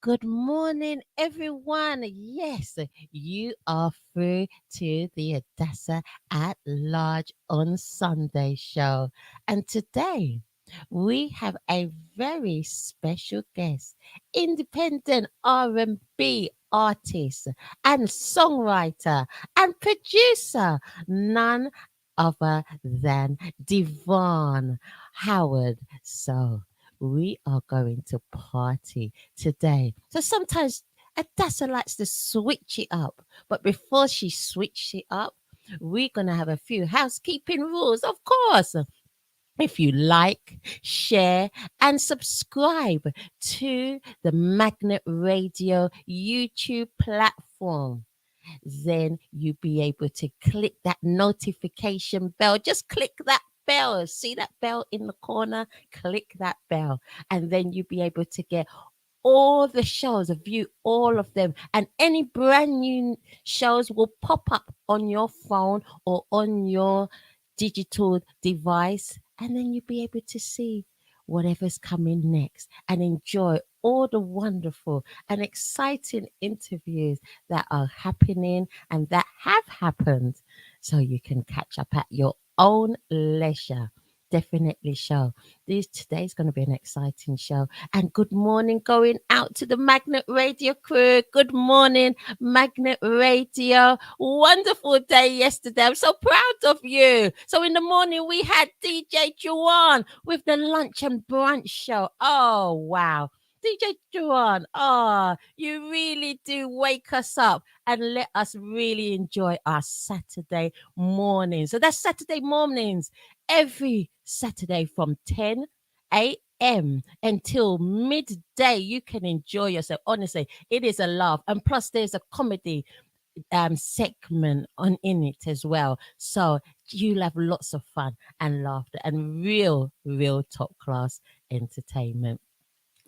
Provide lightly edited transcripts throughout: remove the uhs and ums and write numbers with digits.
Good morning, everyone. Yes, you are through to the Adassah at Large on Sunday show. And today we have a very special guest, independent R&B artist and songwriter and producer, none other than Devon Howard. So we are going to party today. So sometimes Adassah likes to switch it up. But before she switches it up, we're going to have a few housekeeping rules, of course. If you like, share, and subscribe to the Magnet Radio YouTube platform, then you'll be able to click that notification bell. Just click that bell. See that bell in the corner? Click that bell. And then you'll be able to get all the shows, view all of them. And any brand new shows will pop up on your phone or on your digital device. And then you'll be able to see whatever's coming next and enjoy all the wonderful and exciting interviews that are happening and that have happened, so you can catch up at your own leisure. Definitely show. Today's going to be an exciting show. And good morning going out to the Magnet Radio crew. Good morning, Magnet Radio. Wonderful day yesterday. I'm so proud of you. So in the morning we had DJ Juwan with the lunch and brunch show. Oh, wow. DJ Juwan, you really do wake us up and let us really enjoy our Saturday mornings. So that's Saturday mornings every Saturday from 10 a.m. until midday. You can enjoy yourself. Honestly, it is a laugh. And plus, there's a comedy segment on in it as well. So you'll have lots of fun and laughter and real top class entertainment.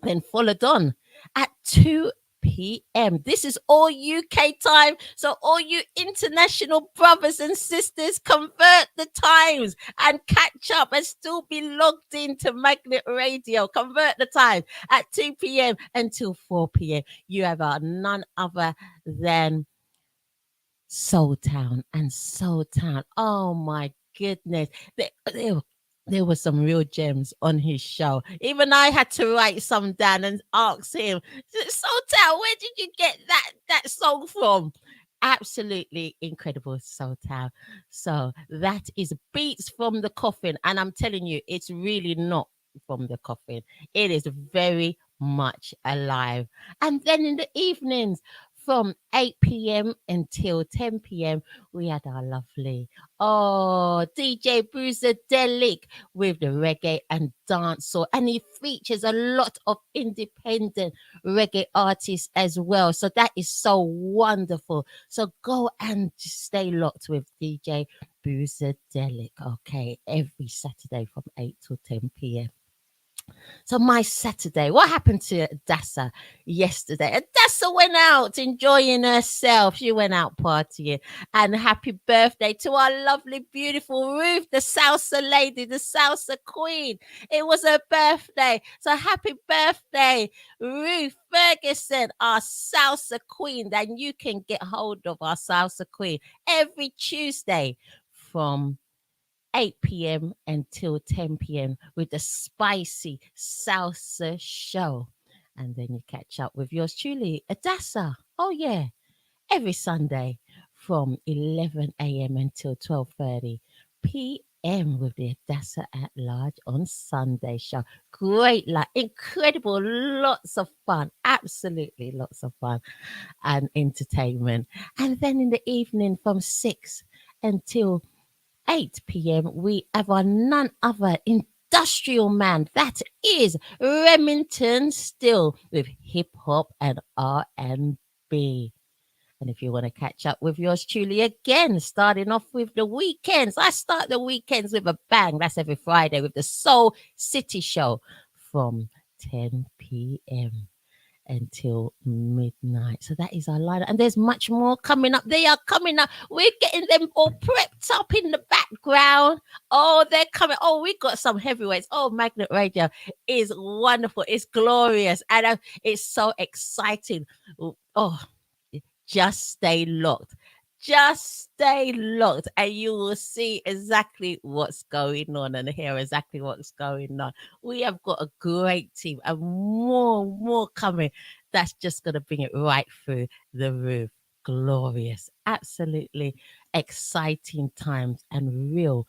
Then followed on at 2 p.m. This is all UK time. So all you international brothers and sisters, convert the times and catch up and still be logged into Magnet Radio. Convert the time at 2 p.m. until 4 p.m. You have none other than Soul Town and Soul Town. Oh my goodness. There were some real gems on his show. Even I had to write some down and ask him, Soul Town, where did you get that song from? Absolutely incredible, Soul Town. So that is Beats from the Coffin. And I'm telling you, it's really not from the coffin. It is very much alive. And then in the evenings, from 8 p.m. until 10 p.m., we had our lovely, DJ Bruisadelic with the reggae and dancehall. And he features a lot of independent reggae artists as well. So that is so wonderful. So go and stay locked with DJ Bruisadelic, okay, every Saturday from 8 to 10 p.m. So my Saturday, what happened to Adassah yesterday? Adassah went out enjoying herself. She went out partying. And happy birthday to our lovely, beautiful Ruth, the salsa lady, the salsa queen. It was her birthday. So happy birthday, Ruth Ferguson, our salsa queen. And you can get hold of our salsa queen every Tuesday from 8 p.m. until 10 p.m. with the spicy salsa show. And then you catch up with yours truly, Adassah. Oh, yeah. Every Sunday from 11 a.m. until 12:30 p.m. with the Adassah at Large on Sunday show. Great, incredible, lots of fun. Absolutely lots of fun and entertainment. And then in the evening from 6 until 8 p.m. we have our none other industrial man. That is Remington Still with hip hop and R&B. And if you want to catch up with yours truly again, starting off with the weekends. I start the weekends with a bang. That's every Friday with the Soul City Show from 10 p.m. until midnight. So that is our lineup. And there's much more coming up. They are coming up. We're getting them all prepped up in the background. Oh, they're coming. Oh, we got some heavyweights. Oh, Magnet Radio is wonderful. It's glorious. And it's so exciting. Oh, just stay locked. Just stay locked, and you will see exactly what's going on and hear exactly what's going on. We have got a great team and more coming. That's just going to bring it right through the roof. Glorious, absolutely exciting times and real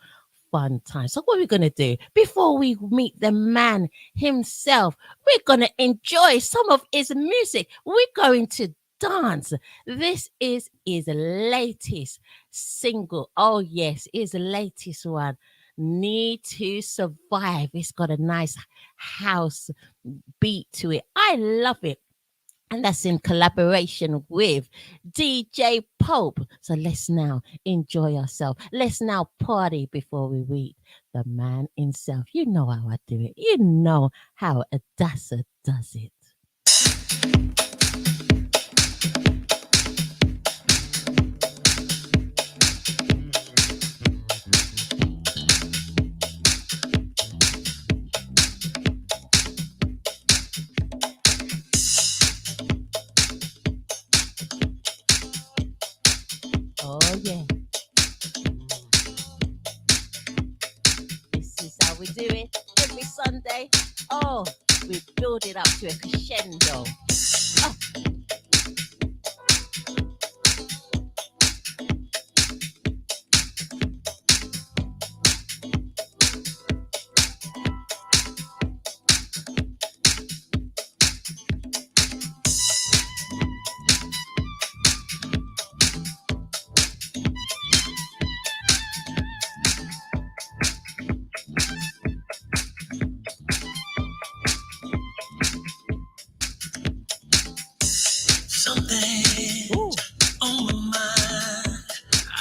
fun times. So, what are we going to do before we meet the man himself? We're going to enjoy some of his music. We're going to dance. This is his latest single. Oh, yes, his latest one. Need to Survive. It's got a nice house beat to it. I love it. And that's in collaboration with DJ Pope. So let's now enjoy ourselves. Let's now party before we meet the man himself. You know how I do it. You know how Adassah does it. Oh, yeah. This is how we do it every Sunday. Oh, we build it up to a crescendo. Oh. Something on my mind,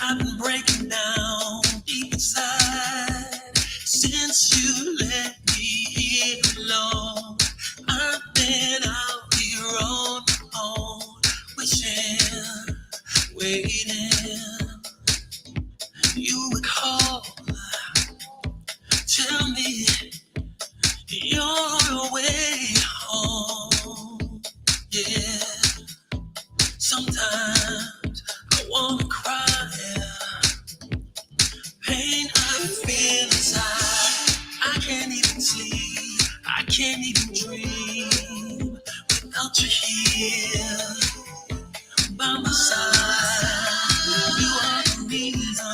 I've been breaking down deep inside. Since you let me here alone, I've been out here on my own, wishing, waiting. You would call, tell me you're on your way home. Yeah. Sometimes I wanna cry, pain I feel inside. I can't even sleep, I can't even dream without you here by my side. You are the reason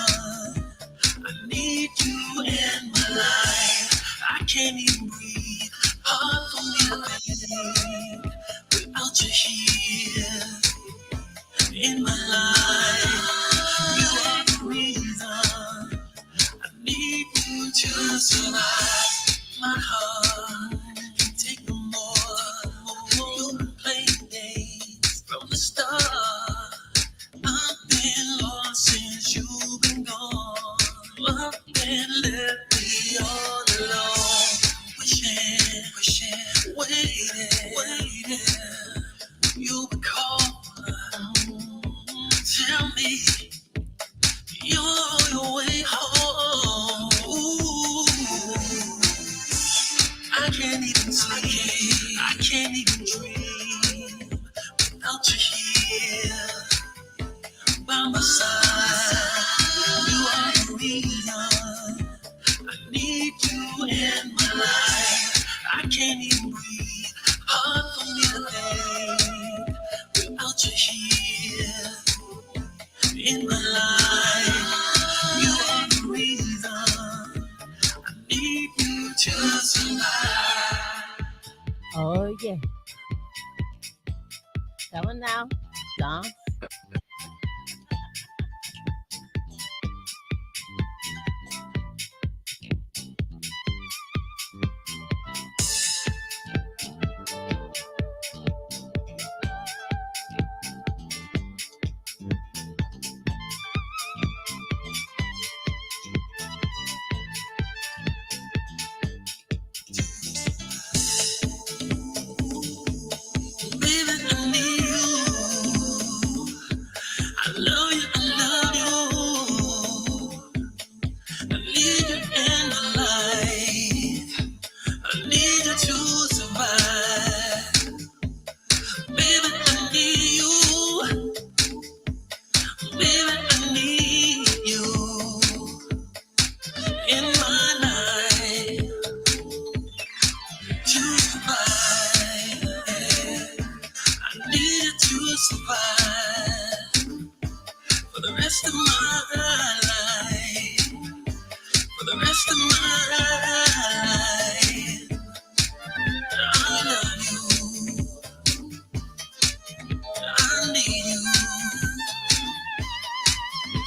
I need you in my life. I can't even breathe, hard for me to think without you here in my life. You are the reason I need you to survive. My heart can take no more. You've been playing games from the start. I've been lost since you've been gone. I've been left me all alone, wishing, waiting. You would call. Tell me you're on your way home. Ooh, I can't even sleep, I can't even dream without you here by my side. You are the reason I need you in my life. I can't even breathe, hard for me to think without you here in my life. You are the reason I need you to survive. Oh, yeah. Come on now. Dance. Baby, I need you. Mastermind, I love you, I need you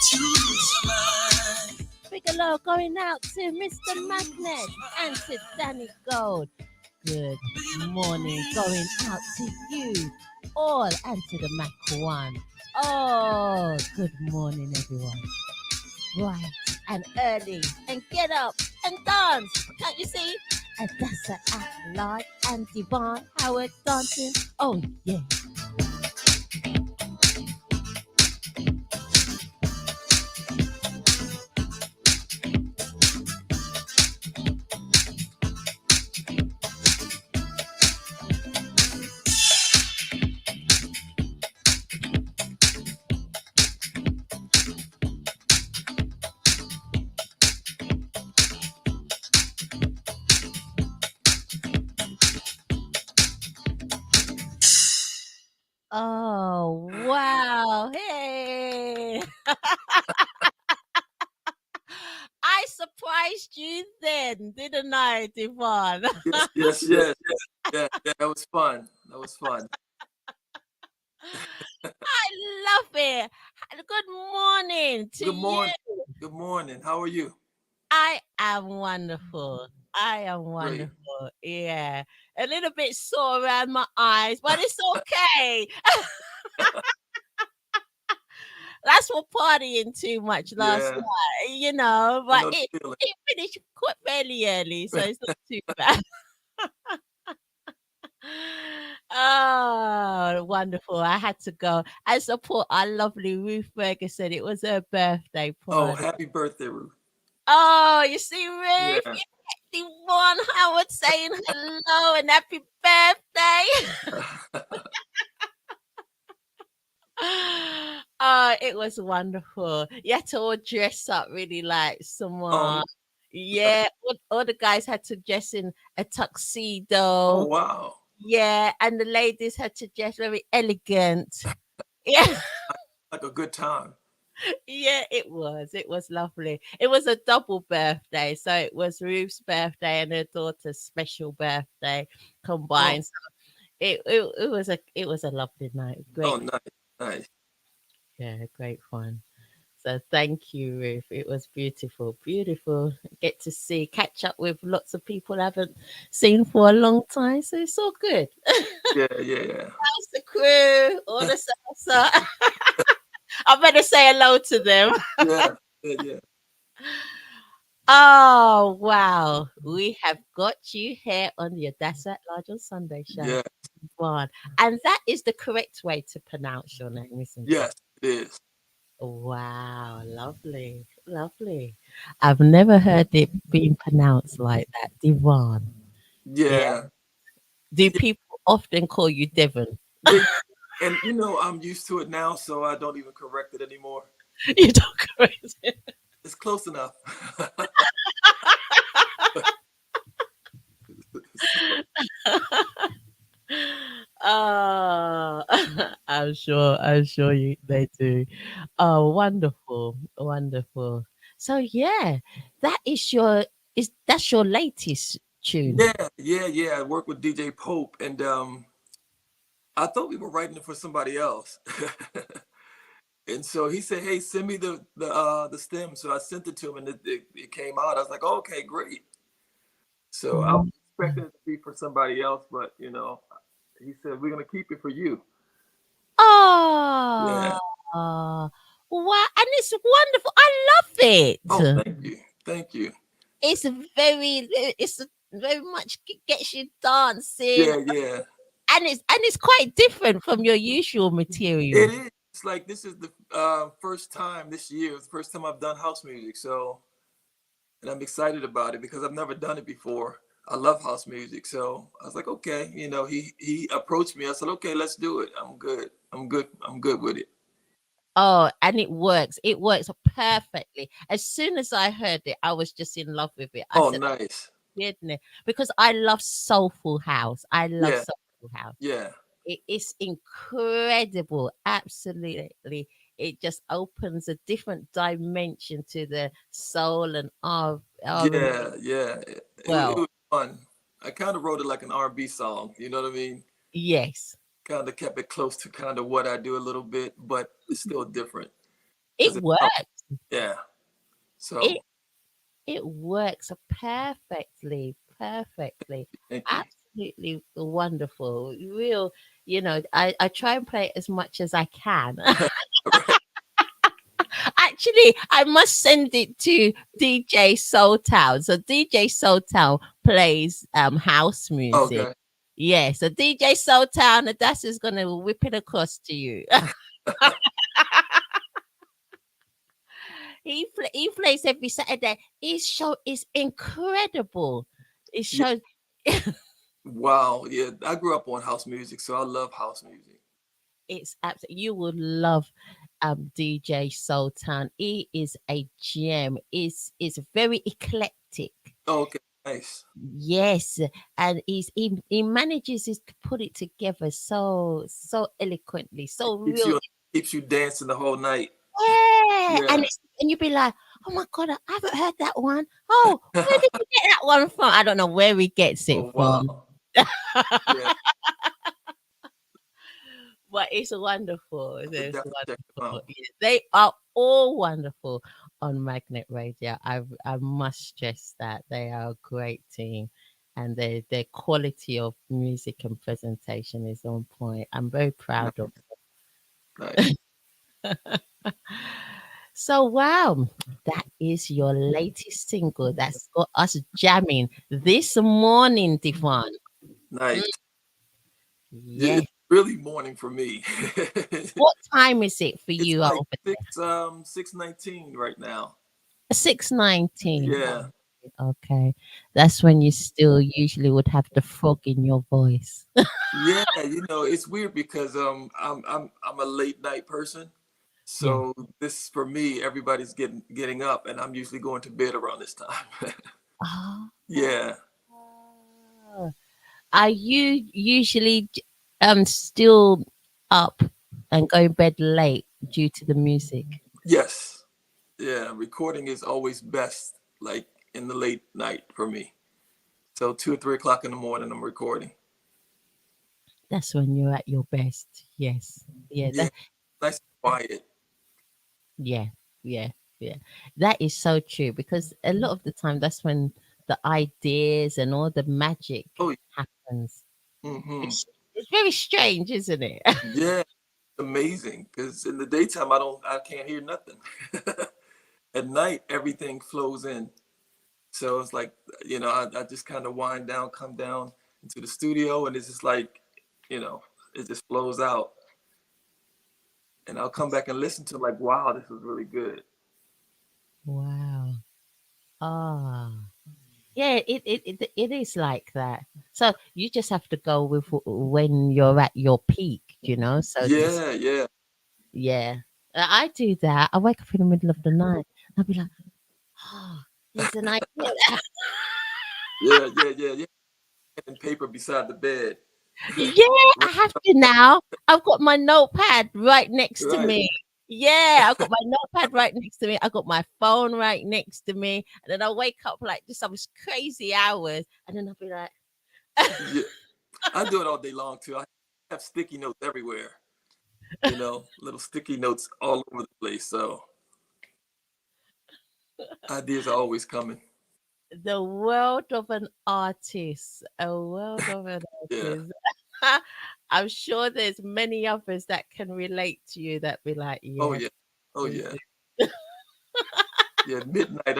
to survive. Bigelow going out to Mr. Magnet and to Danny Gold. Good morning going out to you all and to the Mac One. Oh, good morning, everyone. Bright and early and get up and dance. Can't you see? Adassah at large and Devon Howard dancing. Oh, yeah. Oh, wow. Hey. I surprised you then, didn't I, Devon? Yes, yes, yes, yeah. That was fun. That was fun. I love it. Good morning to Good you. morning. Good morning. How are you? I am wonderful. I am Great. wonderful. Yeah. A little bit sore around my eyes, but it's okay. That's for partying too much last Yeah, night, I but know it, the feeling. it finished quite fairly early, so it's not too bad. Oh, wonderful. I had to go and support our lovely Ruth Ferguson. It was her birthday Oh, party. happy birthday, Ruth. Oh, you see, Ruth, Yeah. you get the one Howard saying hello and happy birthday. Oh, it was wonderful. You had to all dress up really like Oh, someone. Yeah, all the guys had to dress in a oh, tuxedo. wow. Yeah, and the ladies had to dress very elegant. Yeah, Like a good time. yeah, it was. It was lovely. It was a double birthday, so it was Ruth's birthday and her daughter's special birthday Oh, combined. So it was a lovely night. oh, Great, nice, nice. yeah, great fun. So thank you, Ruth. It was beautiful, beautiful. Get to catch up with lots of people I haven't seen for a long time. So it's all good. Yeah, yeah, How's the crew? All the salsa. I better say hello to them. yeah, yeah, yeah, Oh wow. We have got you here on the Adassah at Large on Sunday show. yeah. One. And that is the correct way to pronounce your name, isn't it? Yes, it is. Wow, lovely, lovely. I've never heard it being pronounced like that. Devon. Yeah. Yeah, Do yeah, people often call you Devon? they, and I'm used to it now, so I don't even correct it anymore. You don't correct it. It's close enough. Oh, I'm sure they do. Oh, wonderful, wonderful. So yeah, that's your latest tune. Yeah, yeah, yeah. I work with DJ Pope, and I thought we were writing it for somebody else. And so he said, "Hey, send me the stem." So I sent it to him, and it came out. I was like, oh, "Okay, great." So I was Wow. expecting it to be for somebody else, but he said, "We're gonna keep it for you." Oh, Yeah. wow, and it's wonderful. I love Oh, it. thank you, thank you. It's very much gets you dancing, Yeah, yeah. and it's quite different from your usual It material. is. It's like this is the first time this year. It's the first time I've done house music. So, and I'm excited about it because I've never done it before. I love house music, so I was like, okay, he approached me. I said, okay, let's do it. I'm good. I'm good. I'm good with it. Oh, and it works. It works perfectly. As soon as I heard it, I was just in love with it. I Oh, said, nice. goodness, because I love soulful house. I love Yeah, soulful house. yeah. It is incredible. Absolutely it just opens a different dimension to the soul and R&B. Yeah, yeah. It Well, was fun. I kind of wrote it like an R&B song. You know what I mean? yes, Kind of kept it close to kind of what I do a little bit, but it's still different it because it's house. works. Yeah. It So it works perfectly, perfectly, thank you. absolutely wonderful. Real, I try and play it as much as I can. Right. Actually, I must send it to DJ Soul Town. So DJ Soul Town plays house music. Okay. Yeah, so DJ Soul Town, Adassah's gonna whip it across to you. He plays every Saturday. His show is incredible. It Yeah. shows Wow. Yeah. I grew up on house music, so I love house music. it's absolutely you will love DJ Sultan. He is a gem. Is very eclectic. Oh, okay. Nice. Yes, and he manages to put it together so eloquently, It so real. keeps you dancing the whole night. Yeah, and Yeah. you'd be like, oh my god, I haven't heard that one. Oh, where did you get that one from? I don't know where he gets it Oh, from. wow. Yeah. But it's wonderful. I could It's definitely check them wonderful. out. Yeah, they are all wonderful on Magnet Radio. I must stress that they are a great team, and their quality of music and presentation is on point. I'm very Nice. proud of. Nice. So wow, that is your latest single that's got us jamming this morning, Devon. Mm, Nice. Yeah, yes. it's really morning for me. What time is it for It's you like over there? 6:19 right now. 6:19. Yeah. Okay. That's when you still usually would have the frog in your voice. Yeah, it's weird because I'm a late night person. Yeah. So this for me, everybody's getting up and I'm usually going to bed around this time. Oh. Yeah. Are you usually still up and going bed late due to the music? Yes. Yeah, recording is always best like in the late night for me. So 2 or 3 o'clock in the morning I'm recording. That's when you're at your best. Yes. Yeah, Yeah. Nice and quiet. yeah, yeah, yeah. That is so true because a lot of the time that's when the ideas and all the magic Oh, happens. mm-hmm. It's very strange, isn't it? Yeah, amazing. Because in the daytime I can't hear nothing. At night everything flows in. So it's like, I just kind of wind down, come down into the studio, and it's just like, you know, it just flows out. And I'll come back and listen to like, wow, this was really good. Wow. Ah. Yeah, it is like that. So you just have to go with when you're at your peak, so to Yeah, yeah, yeah. I do that. I wake up in the middle of the night. I'll be like, oh, here's an idea. yeah. Pen and paper beside the bed. Yeah, I Right, have to now. I've got my notepad right next to right. me. Yeah, I've got my notepad right next to me. I got my phone right next to me. And then I wake up like just some crazy hours. And then I'll be like, Yeah, I do it all day long too. I have sticky notes everywhere. Little sticky notes all over the place. So ideas are always coming. the world of an artist. A world of an Yeah. artist. I'm sure there's many others that can relate to you that be like, Oh yeah, yeah. Oh we yeah. do. Yeah. Midnight.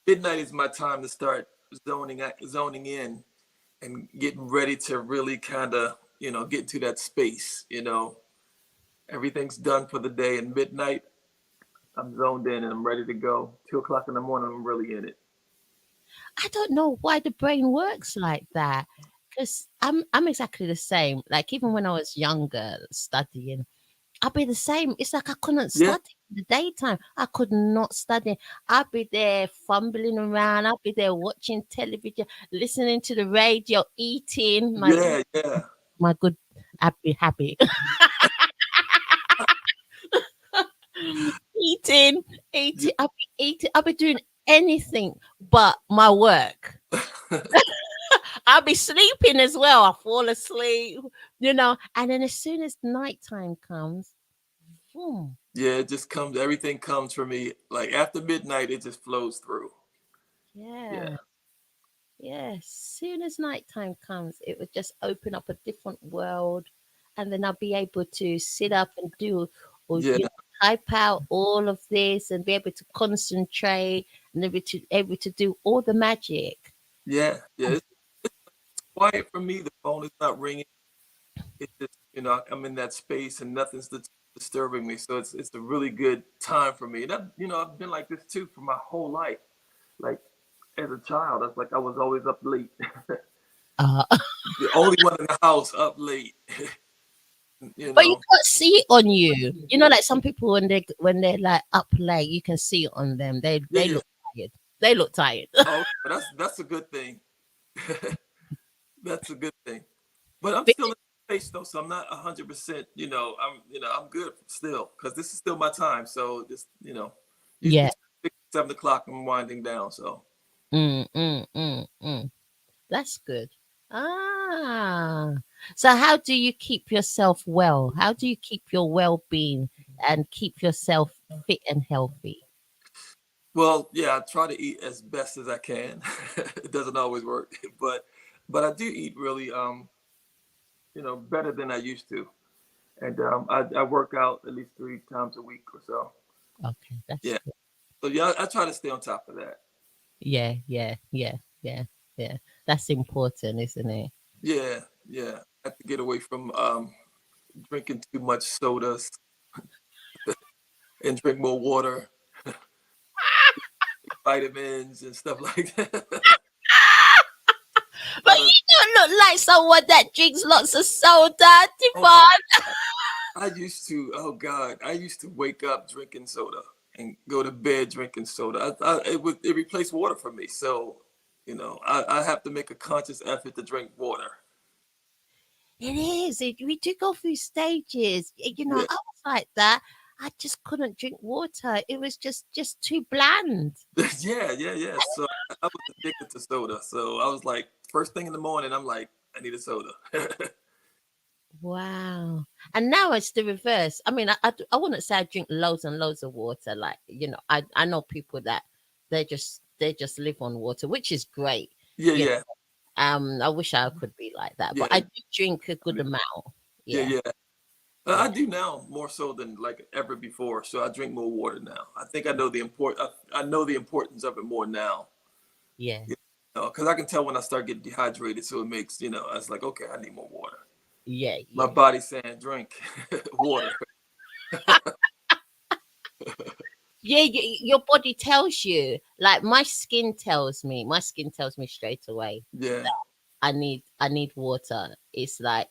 Midnight is my time to start zoning in and getting ready to really kind of get into that space. Everything's done for the day, and midnight I'm zoned in and I'm ready to go. 2 o'clock in the morning I'm really in it. I don't know why the brain works like that. Because I'm exactly the same. Like even when I was younger studying, I'd be the same. It's like I couldn't Yeah. study in the daytime. I could not study. I'd be there fumbling around. I'd be there watching television, listening to the radio, eating Yeah. Yeah. my good happy habit. eating, Yeah. eating. I'll be eating. I'll be doing anything but my work. I'll be sleeping as well. I fall asleep, and then as soon as nighttime comes, boom, Yeah, it just comes. Everything comes for me. Like after midnight, it just flows through. Yeah. yeah, yeah. As soon as nighttime comes, it would just open up a different world, and then I'll be able to sit up and do, or Yeah. type out all of this, and be able to concentrate, and able to do all the magic. Yeah. Yeah. It's quiet for me. The phone is not ringing. It's just, I'm in that space and nothing's disturbing me. So it's a really good time for me. And I've been like this too for my whole life. Like as a child, I was always up late. Uh, The only one in the house up late. you But you know. can't see it on you. Like some people when they're like up late, you can see it on them. They Yeah, they yeah. look tired. They look tired. Oh, that's a good thing. That's a good thing. But I'm But still in space though, so I'm not 100%. I'm good still because this is still my time. So just usually yeah. 6, 7 o'clock I'm winding down. So Mm, mm, mm, mm. That's good. Ah. So how do you keep yourself well? How do you keep your well-being and keep yourself fit and healthy? well, yeah, I try to eat as best as I can. It doesn't always work, but I do eat really better than I used to, and I work out at least 3 times a week or so. Okay, that's Yeah, good. so yeah, I try to stay on top of that. Yeah, yeah, yeah, yeah, yeah. That's important, isn't it? Yeah, yeah. I have to get away from drinking too much sodas and drink more water, vitamins and stuff like that. But uh, you don't look like someone that drinks lots of soda, oh my! Devon. I used to. Oh God, I used to wake up drinking soda and go to bed drinking soda. It replaced water for me. So, I have to make a conscious effort to drink water. It is. We do go through stages. Yeah, I was like that. I just couldn't drink water. It was just too bland. yeah, yeah, yeah. So I was addicted to soda. So I was like, first thing in the morning, I'm like, I need a soda. Wow. And now it's the reverse. I mean, I wouldn't say I drink loads and loads of water. Like, I know people that they just live on water, which is great. Yeah, You yeah, I wish I could be like that, but I yeah, do drink a good amount. yeah, Yeah. yeah. Yeah. I do now more so than like ever before. So I drink more water now. I think I know the I know the importance of it more now. Yeah. Because I can tell when I start getting dehydrated. So it makes it's like okay, I need more water. Yeah. My Yeah. body's saying drink water. Yeah, your body tells you. Like my skin tells me straight away Yeah, I need water. It's like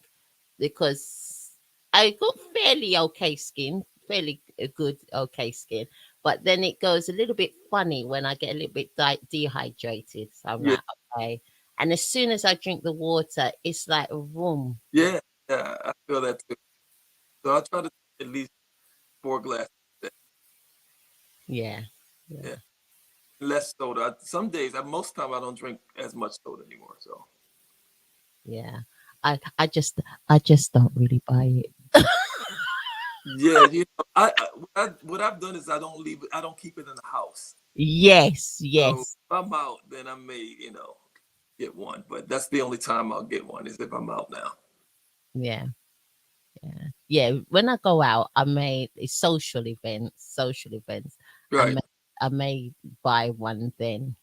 because I got fairly okay skin, fairly good okay skin, but then it goes a little bit funny when I get a little bit dehydrated. So I'm yeah, like, okay. And as soon as I drink the water, it's like a room. yeah, yeah. I feel that too. So I try to at least 4 glasses a day. Yeah, yeah, Yeah, less soda. Some days, most time, I don't drink as much soda anymore. So yeah. I just don't really buy it. yeah, what I've done is I don't leave it. I don't keep it in the house. Yes, So if yes. I'm out, then I may get one. But that's the only time I'll get one is if I'm out now. Yeah. Yeah. Yeah. When I go out, I may it's social events. I Right. may I may buy one then.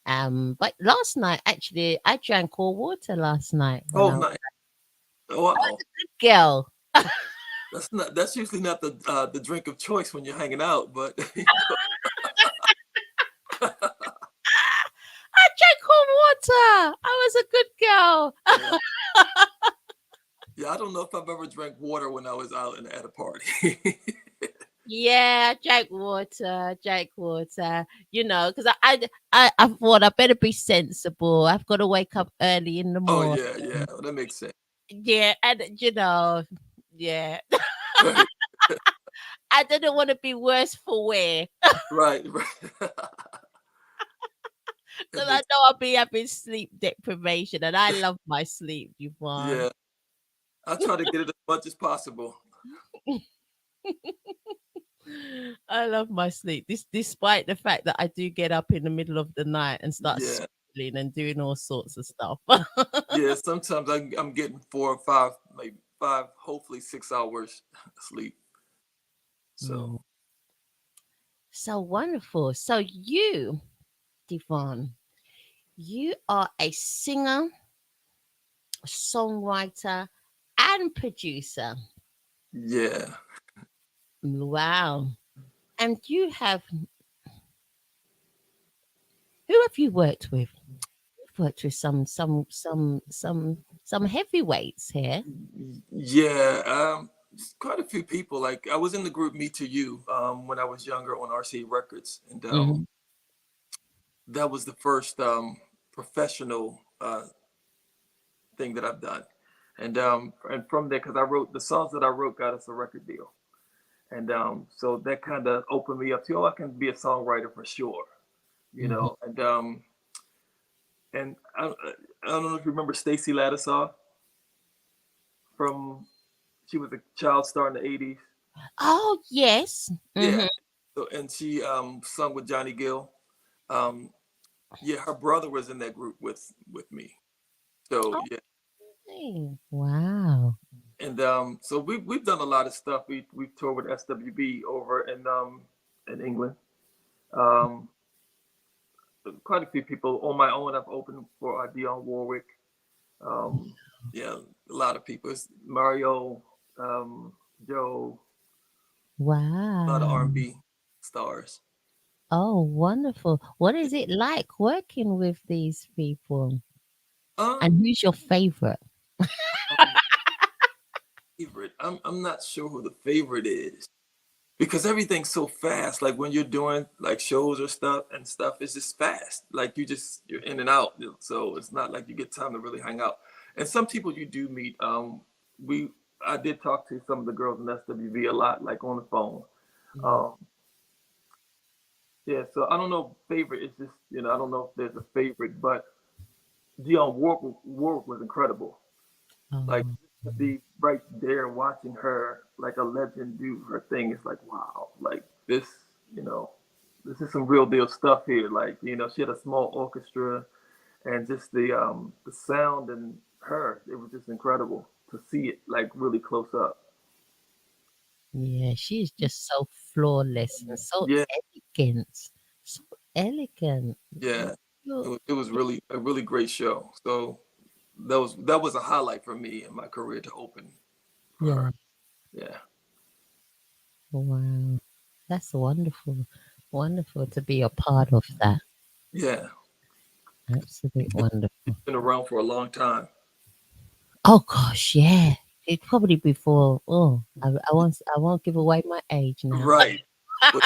But last night actually I drank all water last night when Oh, I was nice. Oh, wow. a girl. That's usually not the drink of choice when you're hanging out, but I drank all water. I was a good girl. yeah. Yeah, I don't know if I've ever drank water when I was out and at a party. Yeah, I drank water, because I thought I better be sensible. I've got to wake up early in the Oh morning. yeah, yeah. Well, that makes sense. Yeah, and yeah. Right. I didn't want to be worse for wear Right, right. That because I makes know I'll be having sleep deprivation, and I love my sleep, Yvonne. yeah. I try to get it as much as possible. I love my sleep. Despite the fact that I do get up in the middle of the night and start Yeah, scrolling and doing all sorts of stuff. yeah. Sometimes I'm getting 4 or 5, like 5, hopefully 6 hours sleep. So Mm. So wonderful. So you, Devon, you are a singer, songwriter, and producer. yeah, Wow. And you have who have you worked with? You've worked with some heavyweights here. yeah. Quite a few people. Like I was in the group Me to You when I was younger on RCA Records, and Hmm. that was the first professional thing that I've done. And from there, because I wrote the songs that I wrote, got us a record deal, and so that kind of opened me up to, oh, I can be a songwriter for sure, you Hmm. know. And I don't know if you remember Stacey Ladishaw from, she was a child star in the '80s. Oh yes. Yeah. Hmm. So and she sung with Johnny Gill. Um, yeah, her brother was in that group with me. So yeah, Okay. Wow. and so we've done a lot of stuff. We've toured with SWB over in England. Um, quite a few people on my own. I've opened for Dionne Warwick. Um, yeah, a lot of people. It's Mario, um, Joe, a lot of Wow. R&B stars. Oh, wonderful. What is it like working with these people? And Um, who's your favorite? um, favorite. I'm not sure who the favorite is because everything's so fast. Like when you're doing like shows or stuff, it's just fast. Like you're in and out. So it's not like you get time to really hang out. And some people you do meet. We I did talk to some of the girls in SWV a lot, like on the phone. Mm. Um, yeah. So I don't know favorite. It's just I don't know if there's a favorite, but Dionne Warwick was incredible. Like Oh, to be right there watching her like a legend do her thing, it's like wow, like this, you know, this is some real deal stuff here. Like, she had a small orchestra and just the sound and her, it was just incredible to see it like really close up. yeah, she's just so flawless and so Yeah, elegant. So elegant. yeah. You, It was really a really great show. So that was a highlight for me in my career to open for her. yeah, Yeah. wow. That's wonderful. Wonderful to be a part of that. Yeah. Absolutely wonderful. Been around for a long time. Oh gosh, yeah. It probably before. Oh, I won't give away my age now. Right. But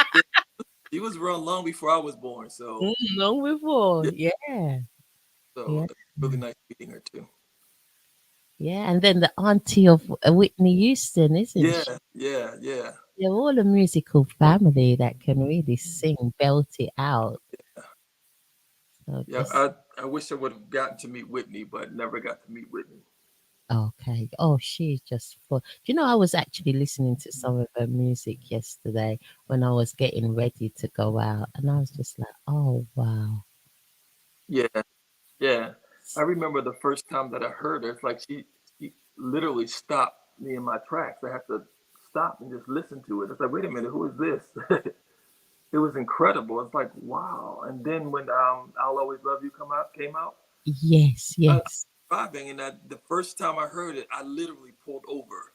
she was around long before I was born, so Long before. yeah. Yeah, So yeah, it's really nice meeting her too. yeah. And then the auntie of Whitney Houston, isn't Yeah, she? yeah, yeah, They're all a musical family that can really sing, belt it out. So yeah. just I wish I would have gotten to meet Whitney, but never got to meet Whitney. okay. Oh, she's just full. Do you know I was actually listening to some of her music yesterday when I was getting ready to go out, and I was just like, oh wow. Yeah, yeah. I remember the first time that I heard her. It's like she literally stopped me in my tracks. I have to stop and just listen to it. It's like, wait a minute, who is this? It was incredible. It's like, wow. And then when "I'll Always Love You" came out, Yes, I was yes. driving, and the first time I heard it, I literally pulled over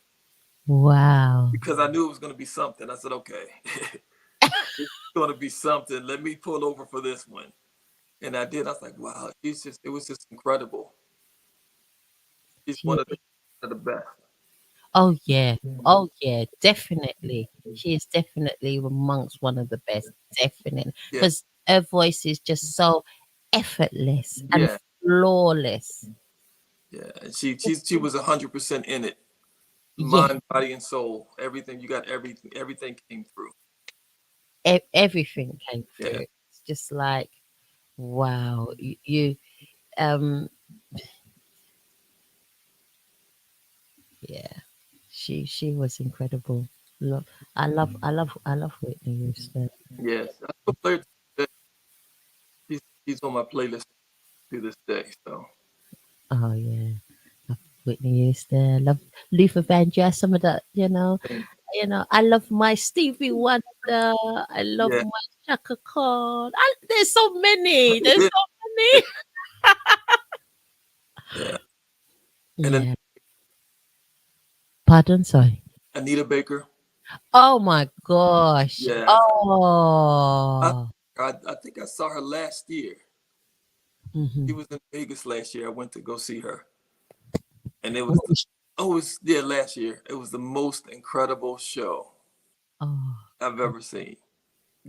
Wow. because I knew it was going to be something. I said, okay, it's going to be something. Let me pull over for this one. And I did. I was like, wow, it was just incredible. She's She, one of the best. oh yeah. Oh yeah, definitely. She is definitely amongst one of the best. Definitely. Yeah, Because her voice is just so effortless and yeah, flawless. yeah. And she was 100% in it. Yeah, mind, body, and soul. Everything you got, everything came through. everything came Yeah, through. It's just like, wow, you um yeah, she was incredible. Love, I love Whitney Houston. yes. I still play her to this day. She's on my playlist to this day. So Oh yeah, love Whitney Houston. Love Luther Vandross. Some of that, and I love my Stevie Wonder. I love yeah, my Chaka Khan. There's so many. There's yeah, so many. yeah. And then Yeah. Pardon, sorry. Anita Baker. Oh my gosh. Yeah, I, Oh. I think I saw her last year. She Hmm. was in Vegas last year. I went to go see her, and it was What was? oh, it was yeah last year. It was the most incredible show Oh. I've ever seen.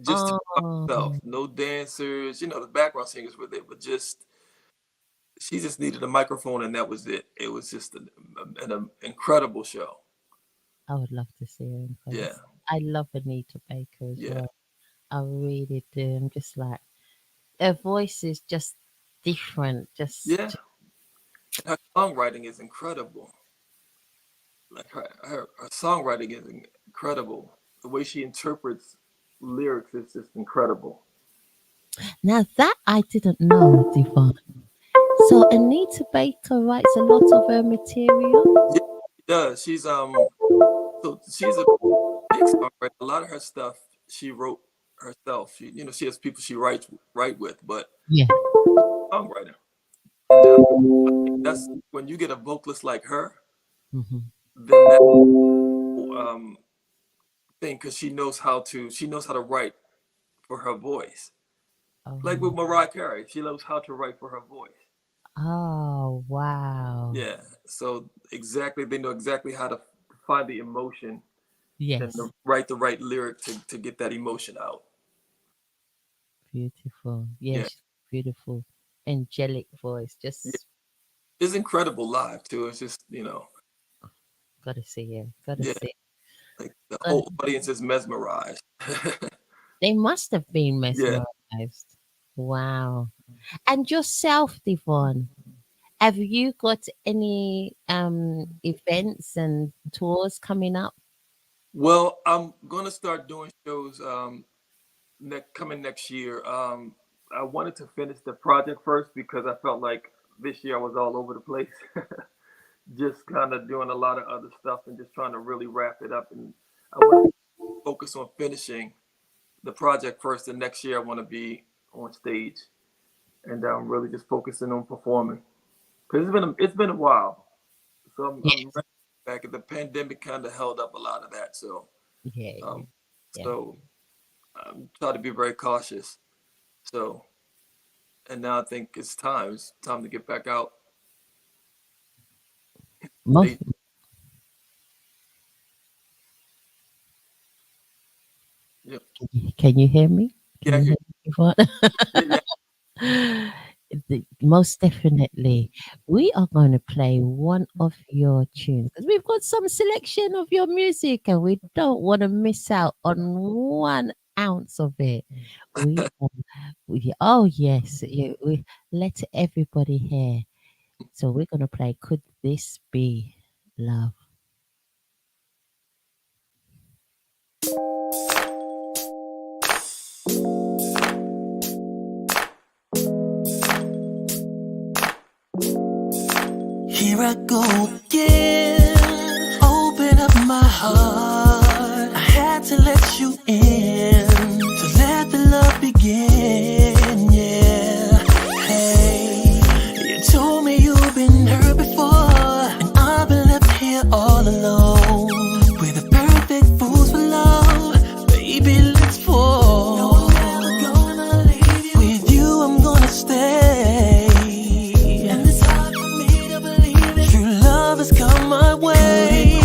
Just by herself, Oh. no dancers. The background singers were there, but just she just needed a microphone, and that was it. It was just an incredible show. I would love to see her in Yeah, concert. I love Anita Baker as yeah, well. I really do. I'm just like her voice is just different. yeah. And her songwriting is incredible. Like her songwriting is incredible. The way she interprets lyrics is just incredible. Now that I didn't know, Devon. So Anita Baker writes a lot of her material. Yeah, she does. She's a big songwriter. A lot of her stuff she wrote herself. She has people she write with, but Yeah. songwriter. And I think that's when you get a vocalist like her, Hmm. then that um thing because she knows how to write for her voice. Like Oh. with Mariah Carey, she knows how to write for her voice. Oh wow. Yeah. So exactly, they know exactly how to find the emotion and Yes. write the right lyric to get that emotion out. Beautiful. Yeah. Yes. Beautiful. Angelic voice. Yeah. Just It's incredible live too. It's just, gotta see her. Gotta yeah, see. like the Gotta, whole audience is mesmerized. they must have been Yeah. mesmerized. Wow. And yourself, Devon, have you got any events and tours coming up? Well, I'm gonna start doing shows coming next year. I wanted to finish the project first because I felt like this year I was all over the place, just kind of doing a lot of other stuff and just trying to really wrap it up. And I want to focus on finishing the project first. And next year I want to be on stage and really just focusing on performing because it's been a while. So I'm Yes. ready back. The pandemic kind of held up a lot of that. So Yeah, yeah, um, yeah. so I'm trying to be very cautious. So and now I think it's time to get back out. Most, Stage. Yeah, can you hear me? Can yeah, I you hear hear me, Devon? you. Yeah, Most definitely. We are going to play one of your tunes because we've got some selection of your music and we don't want to miss out on 1 ounce of it. Oh, yes, we let everybody hear. So we're going to play Could This Be Love? Here I go again. Open up my heart. I had to let you in. To let the love begin. Yeah. Hey, you told me you've been hurt before. And I've been left here all alone. We're the perfect fools for love. Baby, let's fall. No, I'm never gonna leave you. With you, I'm gonna stay. And it's hard for me to believe it. True love has come my way.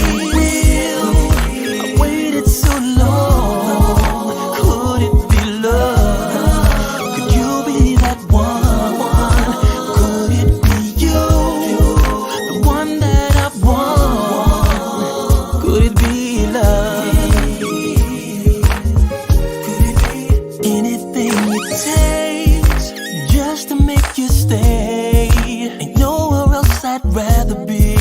make you stay. Ain't nowhere else I'd rather be.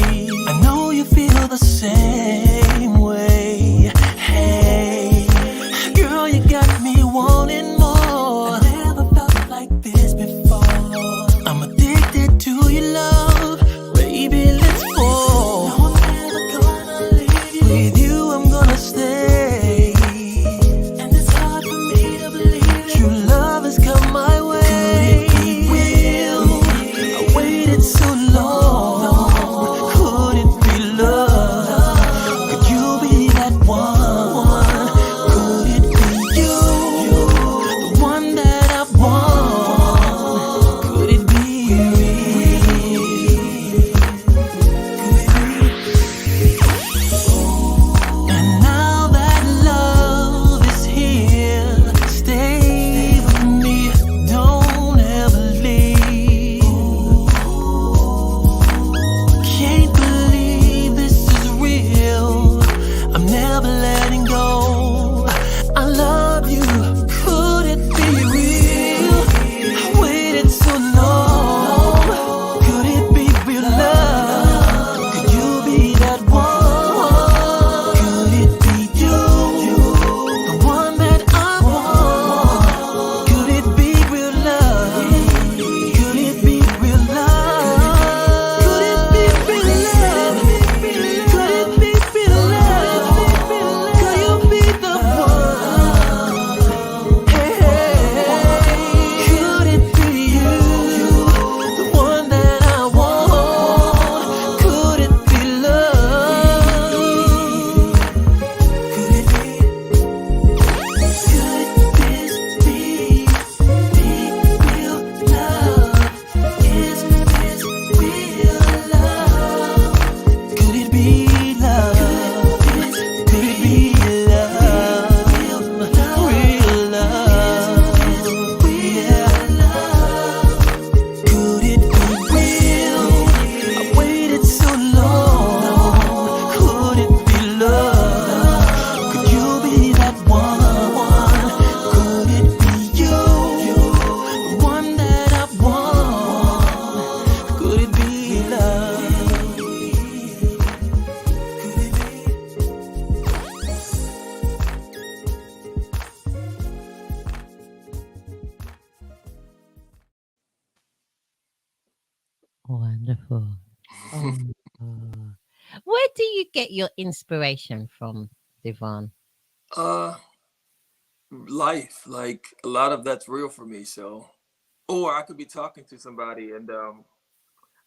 I know you feel the same way. Hey, girl, you got me wanting more. I never felt like this before. I'm addicted to your love. Baby, let's fall. No, I'm never gonna leave you. With you, I'm gonna stay. And it's hard for me to believe true love has come my way. Could it be real? I waited so long. Could it be love? Could you be that one? Could it be you? The one that I want? Could it be real? And now that love is here, stay with me, don't ever leave. Can't believe this is real, I'm never letting go. I love you, could it be real? I waited so long, could it be real love? Could you be that one? Could it be you, the one that I want? Could it be real love? Could it be real love? Could it be real love? Could it be real love? Could you be the one? Hey, could it be you, the one that I want? Could it be love? Could it be? Could this be real love? Is this real love? Could it be love? Could it be love? Real love? Yeah. Could it be real? I waited so long. Could it be love? Could you be that one? Could it be you? The one that I want? Could it be love? Wonderful. Oh. Where do you get your inspiration from, Devon? Uh, Life, like a lot of that's real for me. So, or I could be talking to somebody, and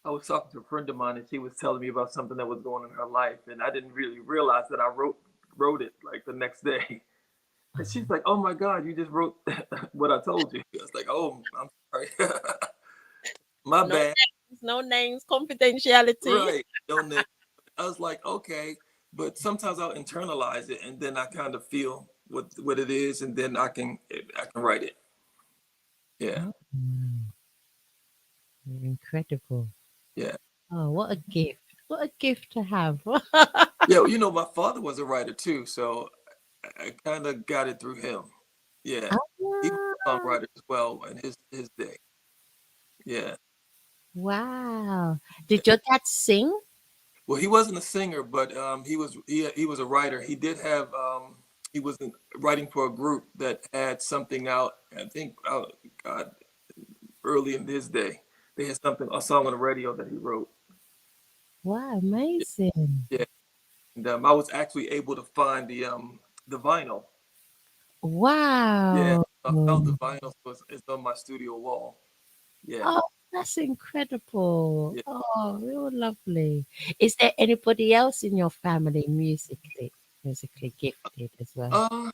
I was talking to a friend of mine, and she was telling me about something that was going on in her life, and I didn't really realize that I wrote it like the next day. And she's like, "Oh my God, you just wrote what I told you." I was like, "Oh, I'm sorry, my No bad." names, no names, confidentiality. Right? Don't they? I was like, "Okay," but sometimes I'll internalize it, and then I kind of feel what it is, and then I can write it. Yeah, Oh, wow. Incredible. yeah, Oh, what a gift. What a gift to have. yeah. Well, my father was a writer too, so I kind of got it through him. Yeah, he was a Ah, songwriter as well in his day. Yeah. wow. Did your dad sing? Well, he wasn't a singer, but he was a writer. He did have he was writing for a group that had something out. I think God, early in his day, they had a song on the radio that he wrote. Wow, amazing. Yeah, and I was actually able to find the vinyl. Yeah, Wow. I found the vinyl, so it's on my studio wall. Yeah, Oh, that's incredible. yeah. Oh, real lovely. Is there anybody else in your family musically gifted as well? Uh,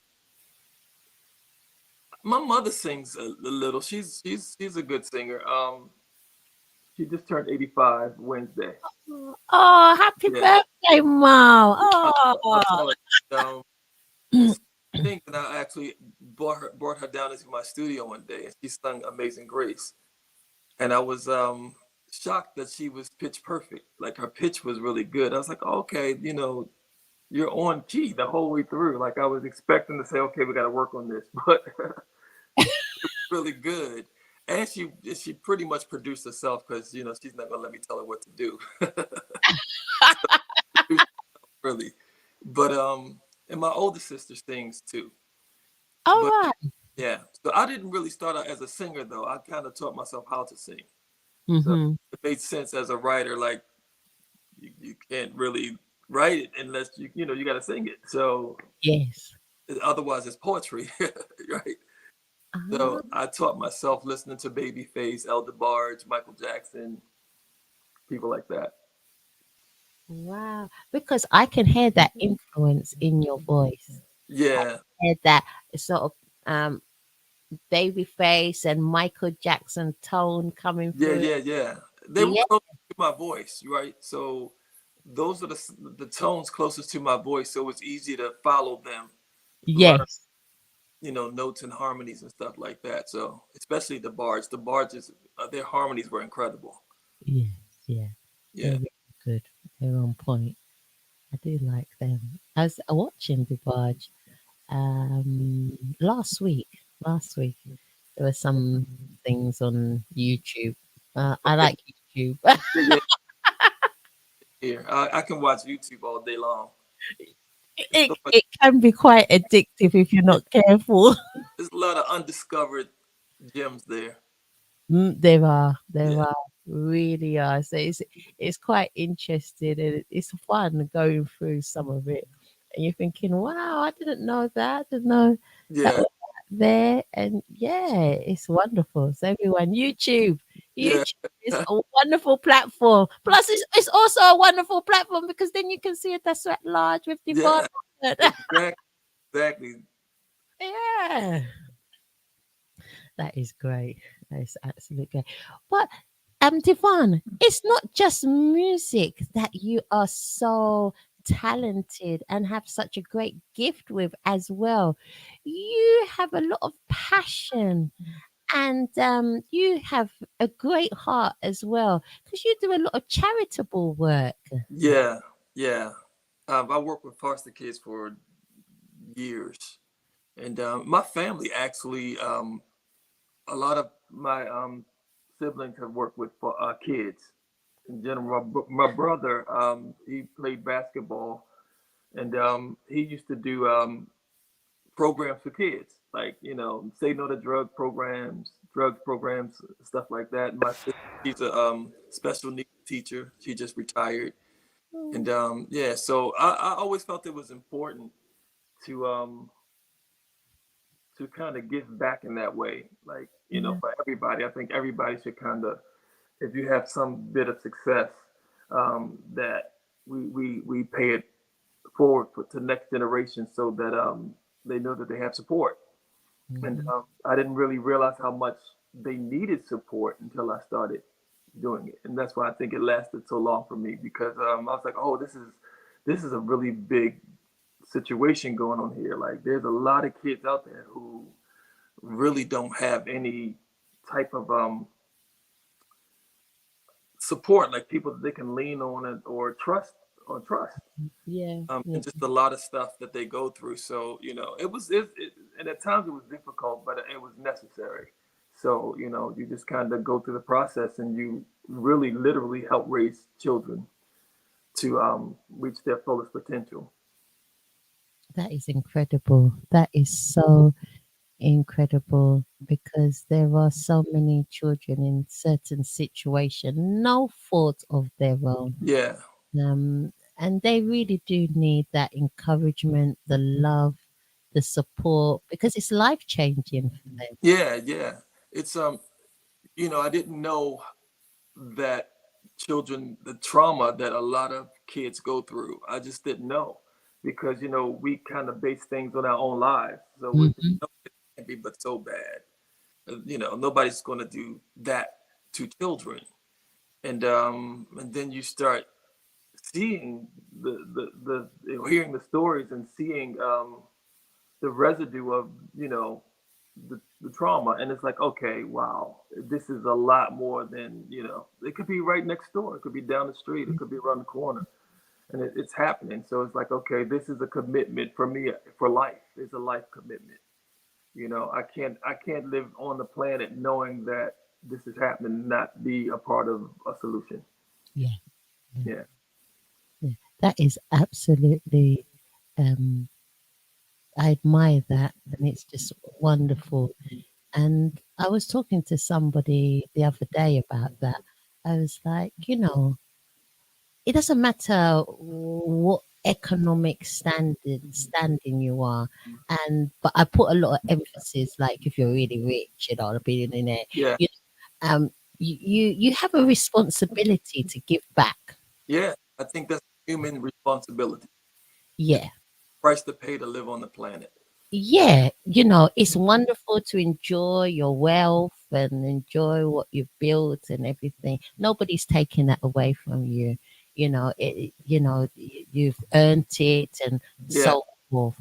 my mother sings a little. She's a good singer. She just turned 85 Wednesday. Oh, happy Yeah. birthday, Mom. I Oh, know it. Thing, and I actually brought her down into my studio one day, and she sung "Amazing Grace," and I was shocked that she was pitch perfect. Like her pitch was really good. I was like, okay, you're on key the whole way through. Like I was expecting to say, okay, we got to work on this, but really good. And she pretty much produced herself because she's not gonna let me tell her what to do. Really. But and my older sister sings too. All But right. yeah, so I didn't really start out as a singer though. I kind of taught myself how to sing. So Mm-hmm. it made sense as a writer. Like you can't really write it unless you got to sing it. So Yes. otherwise, it's poetry, right? Ah, So I taught myself listening to Babyface, Elder Barge, Michael Jackson, people like that. wow. Because I can hear that influence in your voice. Yeah, Hear that sort of um baby and Michael Jackson tone coming yeah, through. yeah, yeah. They were Yeah. close to my voice, right? So those are the tones closest to my voice, so it's easy to follow them, learn Yes. notes and harmonies and stuff like that. So especially the barges, their harmonies were incredible. Yes. Yeah. They're Yeah, really good. They're on point. I do like them. I was watching the barge last week. Last week there were some things on YouTube. I okay. like YouTube. Yeah, yeah. Here, I can watch YouTube all day long. It's it so much. it can be quite addictive if you're Yeah, not careful. there's a lot of undiscovered gems there. There Yeah, are, really are. So it's quite interesting and it's fun going through some of it. And you're thinking, wow, I didn't know that. I didn't know that yeah, was there. And yeah, it's wonderful. So everyone, yeah, YouTube is a wonderful platform. Plus, it's also a wonderful platform because then you can see it that's at large with Devon yeah. Howard. Exactly, exactly. Yeah. That is great. That is absolutely great. But Devon, it's not just music that you are so talented and have such a great gift with as well. You have a lot of passion and you have a great heart as well because you do a lot of charitable work. Yeah, yeah. I worked with foster kids for years, and my family actually, a lot of my siblings have worked with kids in general. My brother, he played basketball, and he used to do programs for kids, like say no to drug programs, stuff like that. My sister, she's a special needs teacher. She just retired, and Mm, yeah, so I always felt it was important to kind of give back in that way, like yeah, for everybody. I think everybody should kind of, if you have some bit of success, that we pay it forward to next generation so that they know that they have support. And mhm, I didn't really realize how much they needed support until I started doing it, and that's why I think it lasted so long for me, because I was like, oh, this is a really big situation going on here. Like, there's a lot of kids out there who really don't have any type of support, like people that they can lean on or trust. yeah, yeah. And just a lot of stuff that they go through. So and at times it was difficult, but it was necessary. So you just kind of go through the process, and you really, literally help raise children to reach their fullest potential. That is incredible. That is so incredible because there are so many children in certain situations, no fault of their own. Yeah, And they really do need that encouragement, the love, the support, because it's life changing for them. yeah, yeah. It's I didn't know that the trauma that a lot of kids go through. I just didn't know, because we kind of base things on our own lives. So we think, Hmm. "No, it can't be but so bad." Nobody's going to do that to children. And then you start seeing hearing the stories and seeing the residue of the trauma, and it's like, okay, wow, this is a lot more than it could be right next door, it could be down the street, it could be around the corner, and it's happening. So it's like, okay, this is a commitment for me for life. It's a life commitment. I can't live on the planet knowing that this is happening and not be a part of a solution. Yeah. Yeah. Yeah. Yeah. That is absolutely. Um, I admire that, and it's just wonderful. And I was talking to somebody the other day about that. I was like, it doesn't matter what economic standing you are, and but I put a lot of emphasis, like if you're really rich, a billionaire, Yeah. you you have a responsibility to give back. Yeah. I think that's human responsibility. It's Yeah. a price to pay to live on the planet. Yeah, it's wonderful to enjoy your wealth and enjoy what you've built and everything. Nobody's taking that away from you. You've earned it and Yeah. so forth.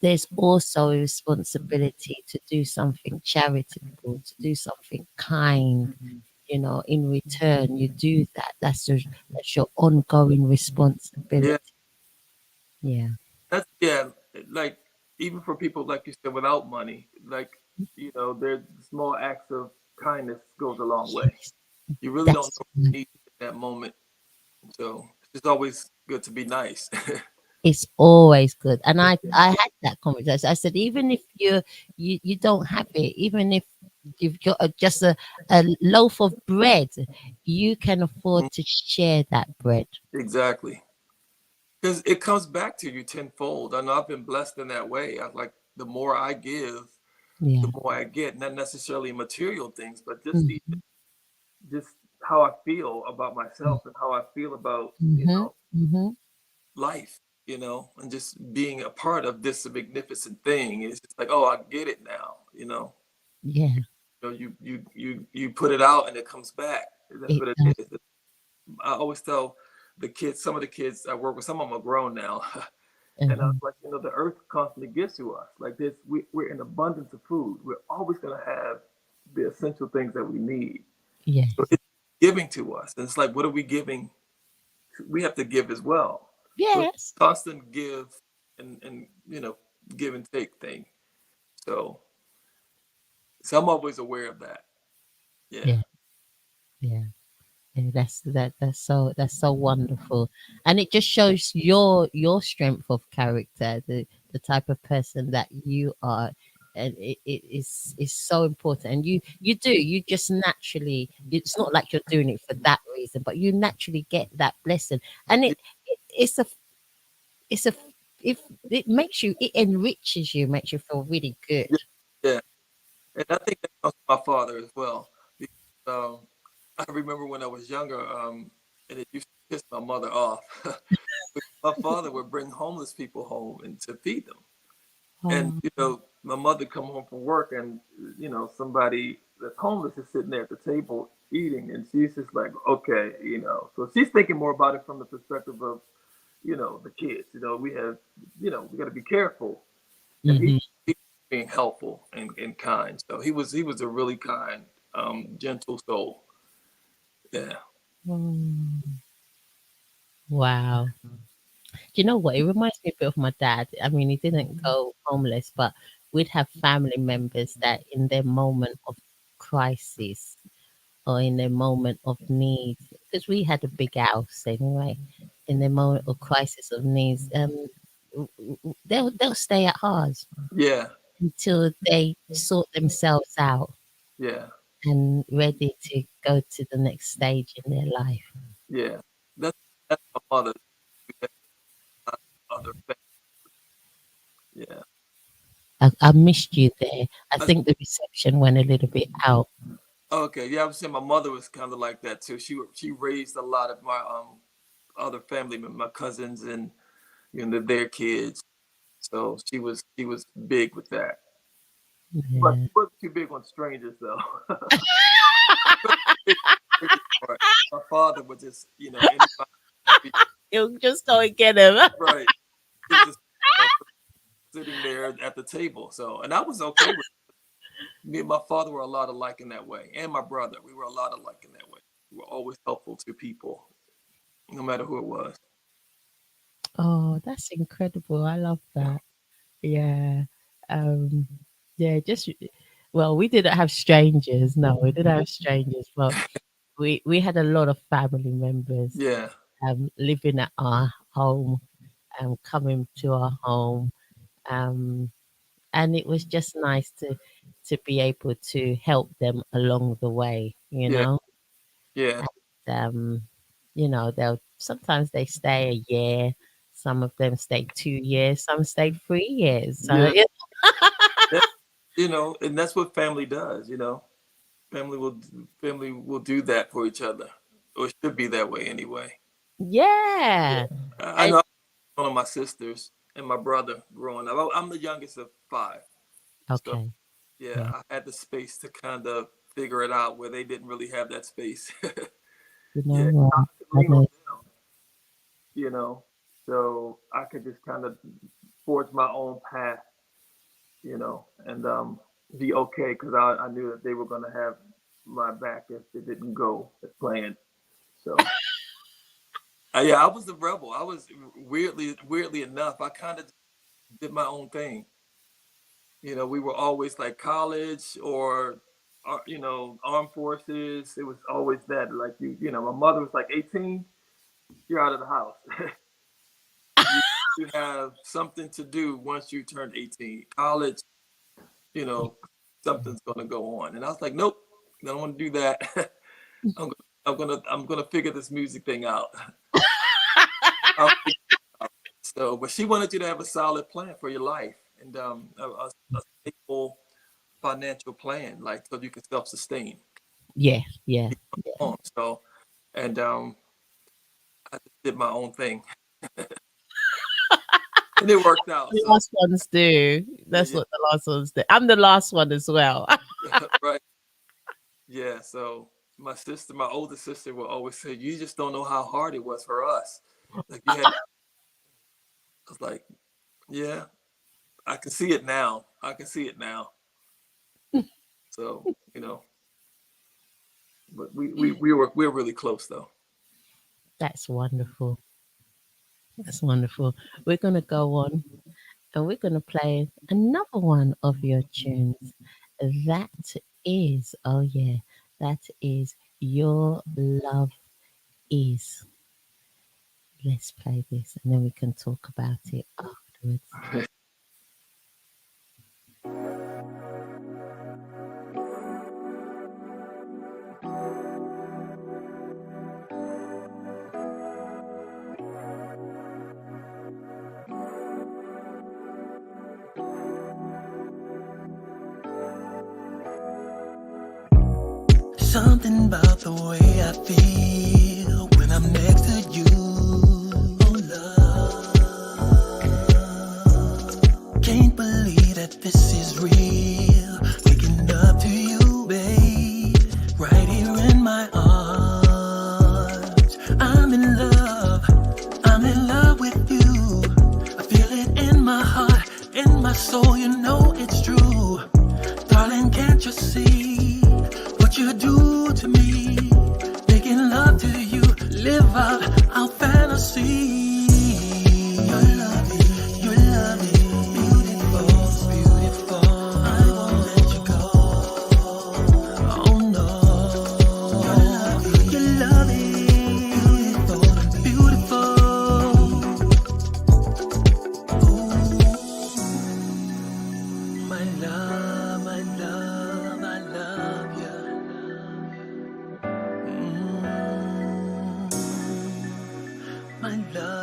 There's also a responsibility to do something charitable, to do something kind. In return, you do that. That's your ongoing Yeah. responsibility. Yeah. That's yeah. Like even for people like you said without money, like there's small acts of kindness goes a long way. Yes. You really don't That's know what you need in that moment. So it's always good to be nice. It's always good. And I had that conversation. I said, even if you don't have it, even if you've got just a loaf of bread, you can afford to share that bread. Exactly. Because it comes back to you tenfold. I know I've been blessed in that way. I like the more I give, the Yeah. more I get. Not necessarily material things, but just Mm-hmm. just how I feel about myself and how I feel about Mm-hmm. Mm-hmm. life. And just being a part of this magnificent thing. It's just like, oh, I get it now. Yeah. You put it out and it comes back. That's It what it does. is. I always tell the kids, some of the kids I work with, some of them are grown now. And I was Uh-huh. like, the earth constantly gives to us. Like this, we're in abundance of food. We're always going to have the essential things that we need. Yes. So it's giving to us. And it's like, what are we giving? We have to give as well. So it's Yes. a constant give and give and take thing. So, so I'm always aware of that. Yeah. Yeah. Yeah. Yeah, that's so wonderful, and it just shows your strength of character, the type of person that you are, and it is so important. And you just naturally. It's not like you're doing it for that reason, but you naturally get that blessing, and it's a if it makes you it enriches you, makes you feel really good. Yeah. Yeah. And I think that comes from my father as well. Because, I remember when I was younger, and it used to piss my mother off. My father would bring homeless people home and to feed them. And Oh, my mother come home from work, and somebody that's homeless is sitting there at the table eating, and she's just like, okay, So she's thinking more about it from the perspective of the kids. We have, we got to be careful, and he hmm. he being helpful and kind. So he was a really kind, gentle soul. Yeah. Wow. Do you know what? It reminds me a bit of my dad. I mean, he didn't go homeless, but we'd have family members that in their moment of crisis or in their moment of need, because we had a big house anyway, in their moment of crisis of needs, they'll stay at ours Yeah. until they sort themselves out Yeah. and ready to go to the next stage in their life. Yeah. That's my mother. We had other yeah. I missed you there. I I, think the reception went a little bit out. okay. Yeah, I was saying my mother was kind of like that too. She raised a lot of my other family members, my cousins and their kids. So she was big with that. But Yeah. she wasn't too big on strangers though. Big strangers part. My father would just anybody You just don't get him. right. He was just sitting there at the table. So and I was okay with me and my father were a lot alike in that way, and my brother. We were a lot alike in that way. We were always helpful to people, no matter who it was. Oh, that's incredible. I love Yeah. that. Yeah. Um, Yeah, just well, we didn't have strangers. No, we didn't have strangers, but we had a lot of family members Yeah, living at our home, coming to our home, um, and it was just nice to be able to help them along the way, you yeah, know. yeah, um, they'll sometimes they stay a year, some of them stay 2 years, some stay 3 years. So yeah. That, and that's what family does. Family will do that for each other, or it should be that way anyway. yeah, Yeah, I and know one of my sisters and my brother growing up. I'm the youngest of five, so okay, yeah, yeah, I had the space to kind of figure it out where they didn't really have that space. you know Yeah, I what? could I lean on know, them, you know, so I could just kind of forge my own path, and be okay because I knew that they were going to have my back if it didn't go as planned. So yeah, I was the rebel. I was weirdly enough, I kind of did my own thing. We were always like college or armed forces. It was always that. Like my mother was like 18, you're out of the house. you you have something to do once you turn 18. College, you know, something's gonna go on. And I was like, nope, I don't want to do that. I'm I'm gonna figure this music thing out. I'll figure it out. So, but she wanted you to have a solid plan for your life and a stable financial plan, like so you can self sustain. yeah, yeah. So, and I just did my own thing, and it worked out. The So, last ones do. That's yeah, what the last ones do. I'm the last one as well. right. Yeah, so my older sister will always say, "You just don't know how hard it was for us." Like you had, I was like, "Yeah, I can see it now. I can see it now." So but we're really close though. That's wonderful. That's wonderful. We're gonna go on and we're gonna play another one of your tunes. That is, oh yeah, that is Your Love Is. Let's play this and then we can talk about it afterwards. Something about the way I feel when I'm next to you. Oh, love. Can't believe that this is real. Waking up to you, babe. Right here in my arms. I'm in love. I'm in love with you. I feel it in my heart, in my soul. You know it's true. Darling, can't you see what you do to me? Making love to you, live out our fantasy. Your love is beautiful, beautiful. I won't let you go. Oh no. Your love is beautiful, beautiful. Ooh, my love, my love, I love you. Mm, my love.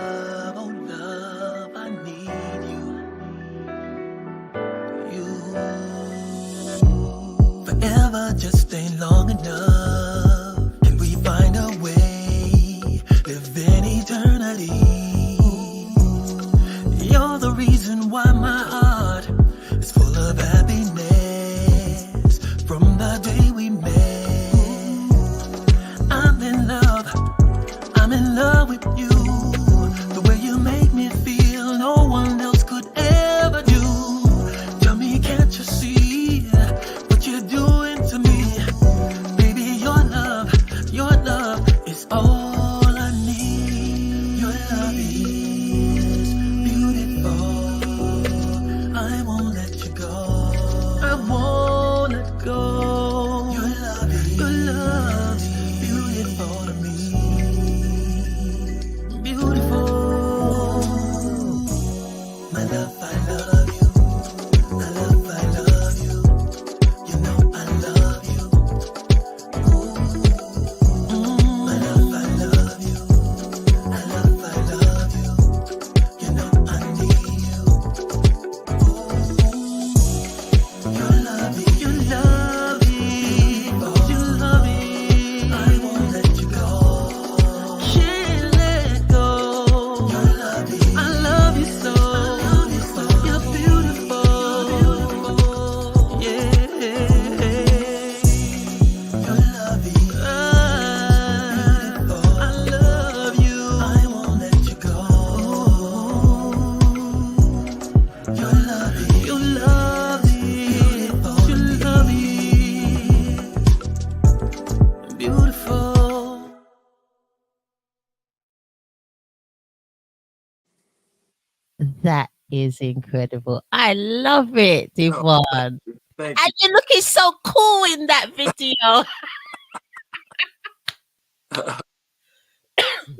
That is incredible. I love it, Oh, thank Devon. you. Thank And you. you're looking so cool in that video.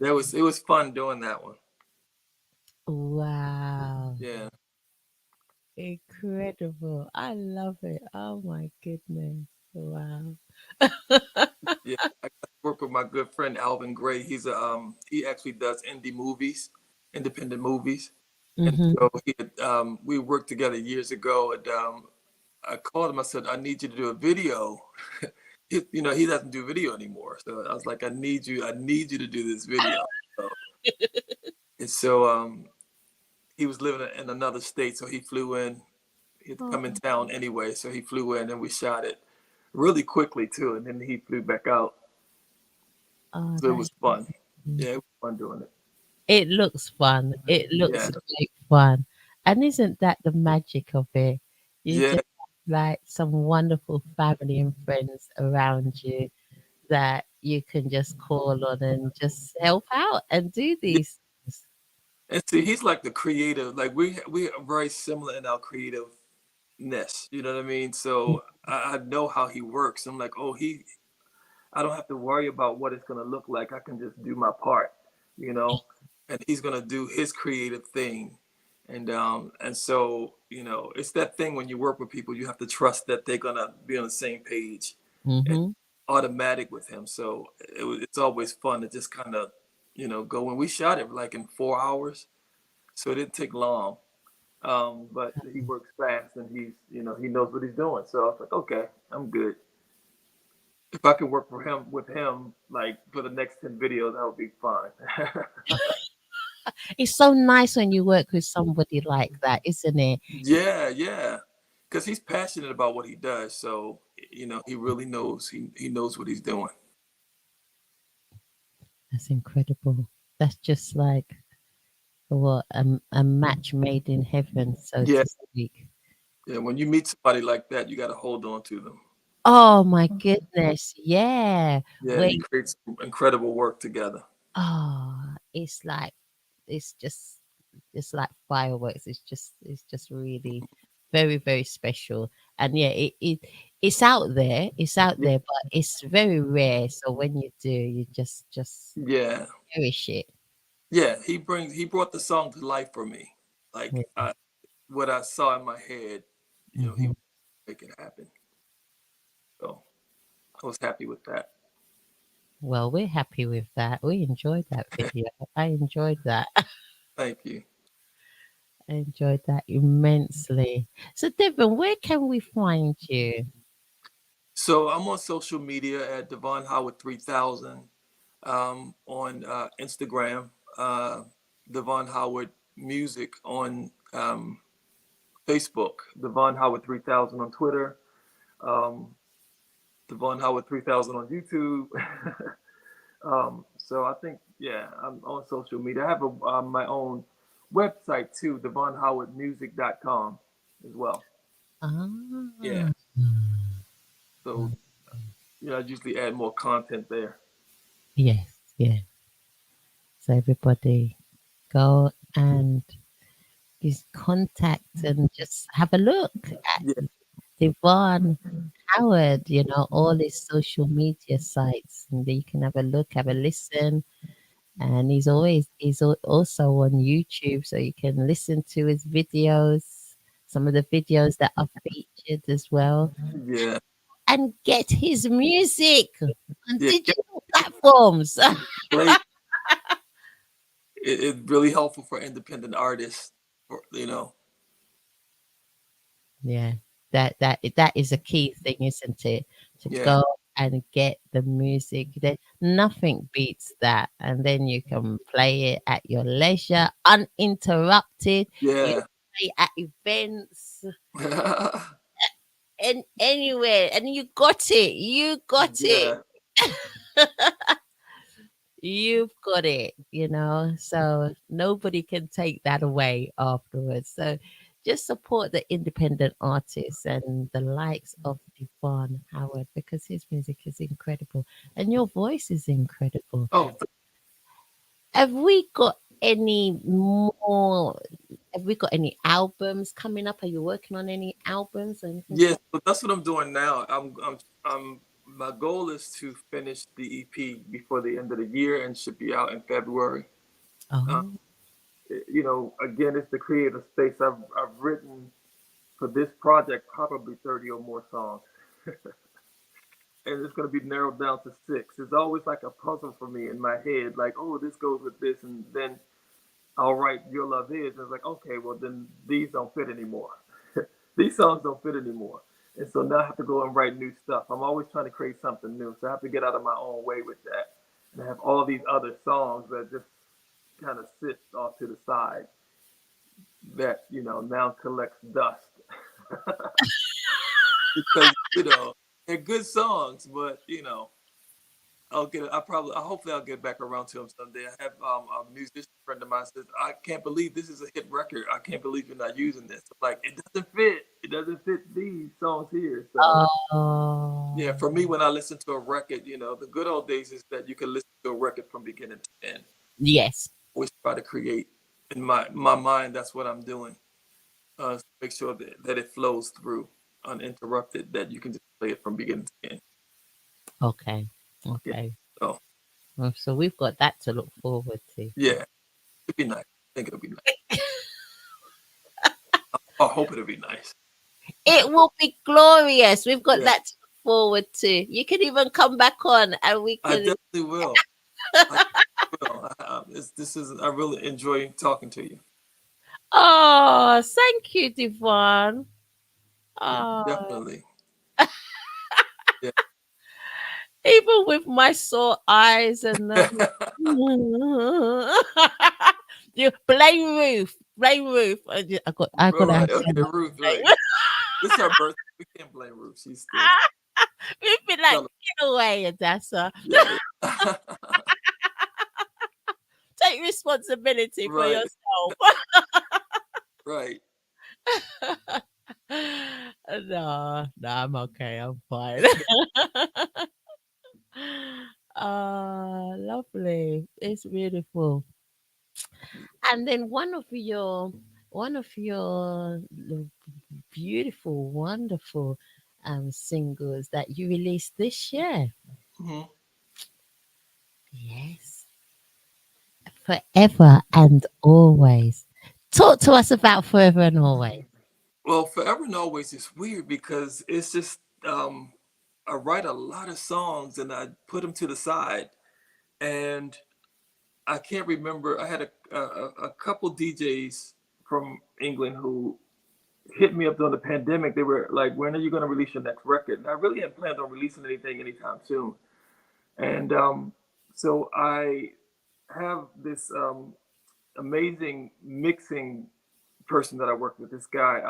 It was fun doing that one. Wow. Yeah. Incredible. I love it. Oh my goodness. Wow. Yeah. I got to work with my good friend Alvin Gray. He actually does indie movies, independent movies. And Hmm. so we worked together years ago, and I called him. I said, "I need you to do a video." He doesn't do video anymore. So I was like, I need you to do this video." So, and so he was living in another state, so he flew in. He had to Oh, come in town anyway, so he flew in, and we shot it really quickly too. And then he flew back out, oh, so it that was fun. is, Yeah, it was fun doing it. it looks fun. It looks Yeah, great fun. And isn't that the magic of it? You yeah, just have, like some wonderful family and friends around you that you can just call on and just help out and do yeah. these things. And see, he's like the creative. Like we are very similar in our creativeness. You know what I mean? So I know how he works. I'm like, oh, I don't have to worry about what it's gonna look like. I can just do my part, you know, and he's gonna do his creative thing, and so it's that thing when you work with people, you have to trust that they're gonna be on the same page, and Mm-hmm. automatic with him. So it's always fun to just kind of go. When we shot it like in 4 hours, so it didn't take long. But he works fast and he knows what he's doing. So I was like, okay, I'm good. If I could work for him with him like for the next 10 videos, that would be fine. It's so nice when you work with somebody like that, isn't it? Yeah, yeah. Because he's passionate about what he does. So, he really knows he knows what he's doing. That's incredible. That's just like what a match made in heaven, so Yeah. to speak. Yeah. When you meet somebody like that, you gotta hold on to them. Oh my goodness, yeah. Yeah, you Wait, create some incredible work together. oh, it's like it's just it's like fireworks. It's just really very, very special. And yeah, it's out there. It's out Yeah. there, but it's very rare. So when you do, you just Yeah. cherish it. Yeah. He brought the song to life for me. Like Yeah. what I saw in my head, he Hmm. would make it happen. So I was happy with that. Well, we're happy with that. We enjoyed that video. I enjoyed that. Thank you. I enjoyed that immensely. So, Devon, where can we find you? So I'm on social media at Devon Howard 3000, on Instagram, Devon Howard Music on Facebook, Devon Howard 3000 on Twitter, um, Devon Howard 3000 on YouTube. So I think, yeah, I'm on social media. I have my own website too, devonhowardmusic.com as well. Yeah. Ah, So, I usually add more content there. yes, yes. So everybody go and just contact and just have a look at Yeah. Devon Howard, all his social media sites. And then you can have a look, have a listen. And also on YouTube, so you can listen to his videos, some of the videos that are featured as well, Yeah. and get his music on Yeah. digital platforms. Great. It's really helpful for independent artists. Yeah, that is a key thing, isn't it? To Yeah, go and get the music. Then nothing beats that, and then you can play it at your leisure, uninterrupted. You yeah, play at events and anywhere, and you got it. You got it. yeah, You've got it. So nobody can take that away afterwards. So just support the independent artists and the likes of Devon Howard because his music is incredible and your voice is incredible. Oh, Have we got any more? Have we got any albums coming up? Are you working on any albums or anything Yes, like? but that's what I'm doing now. My goal is to finish the EP before the end of the year and should be out in February. Uh, Oh, again, it's the creative space. I've written for this project probably 30 or more songs, and it's going to be narrowed down to six. It's always like a puzzle for me in my head, like, oh, this goes with this, and then I'll write Your Love Is, and it's like, okay, well then these don't fit anymore. These songs don't fit anymore. And so now I have to go and write new stuff. I'm always trying to create something new. So I have to get out of my own way with that. And I have all these other songs that just kind of sit off to the side that, now collects dust. Because, they're good songs, but, hopefully I'll get back around to them someday. I have a musician friend of mine says, I can't believe this is a hit record. I can't believe you're not using this. I'm like, it doesn't fit. It doesn't fit these songs here. So yeah, oh, for me, when I listen to a record, the good old days is that you can listen to a record from beginning to end. yes. Always try to create in my mind. That's what I'm doing. Make sure that it flows through uninterrupted. That you can just play it from beginning to end. Okay. Yeah. Okay. So So we've got that to look forward to. yeah, it'd be nice. I think it'll be nice. I hope it'll be nice. It will be glorious. We've got Yeah, that to look forward to. You can even come back on and we I can. definitely will. I will. I really enjoy talking to you. Oh, thank you, Devon. Yeah, Oh, definitely. Yeah. even with my sore eyes and you blame Ruth. I got to Right. have Okay, some. Ruth. Right. This is her birthday. We can't blame Ruth. She's still We've been like, celebrating. get away, Adassah. Yeah. Take responsibility for Right. yourself. Right. No, no, I'm okay. I'm fine. Lovely. It's beautiful. And then one of your beautiful, wonderful singles that you released this year. Hmm. Yes. Forever and always. Talk to us about forever and always. Well, forever and always is weird because it's just I write a lot of songs and I put them to the side, and I can't remember. I had a couple DJs from England who hit me up during the pandemic. They were like, "When are you going to release your next record?" And I really hadn't planned on releasing anything anytime soon. And so I have this amazing mixing person that I work with. This guy,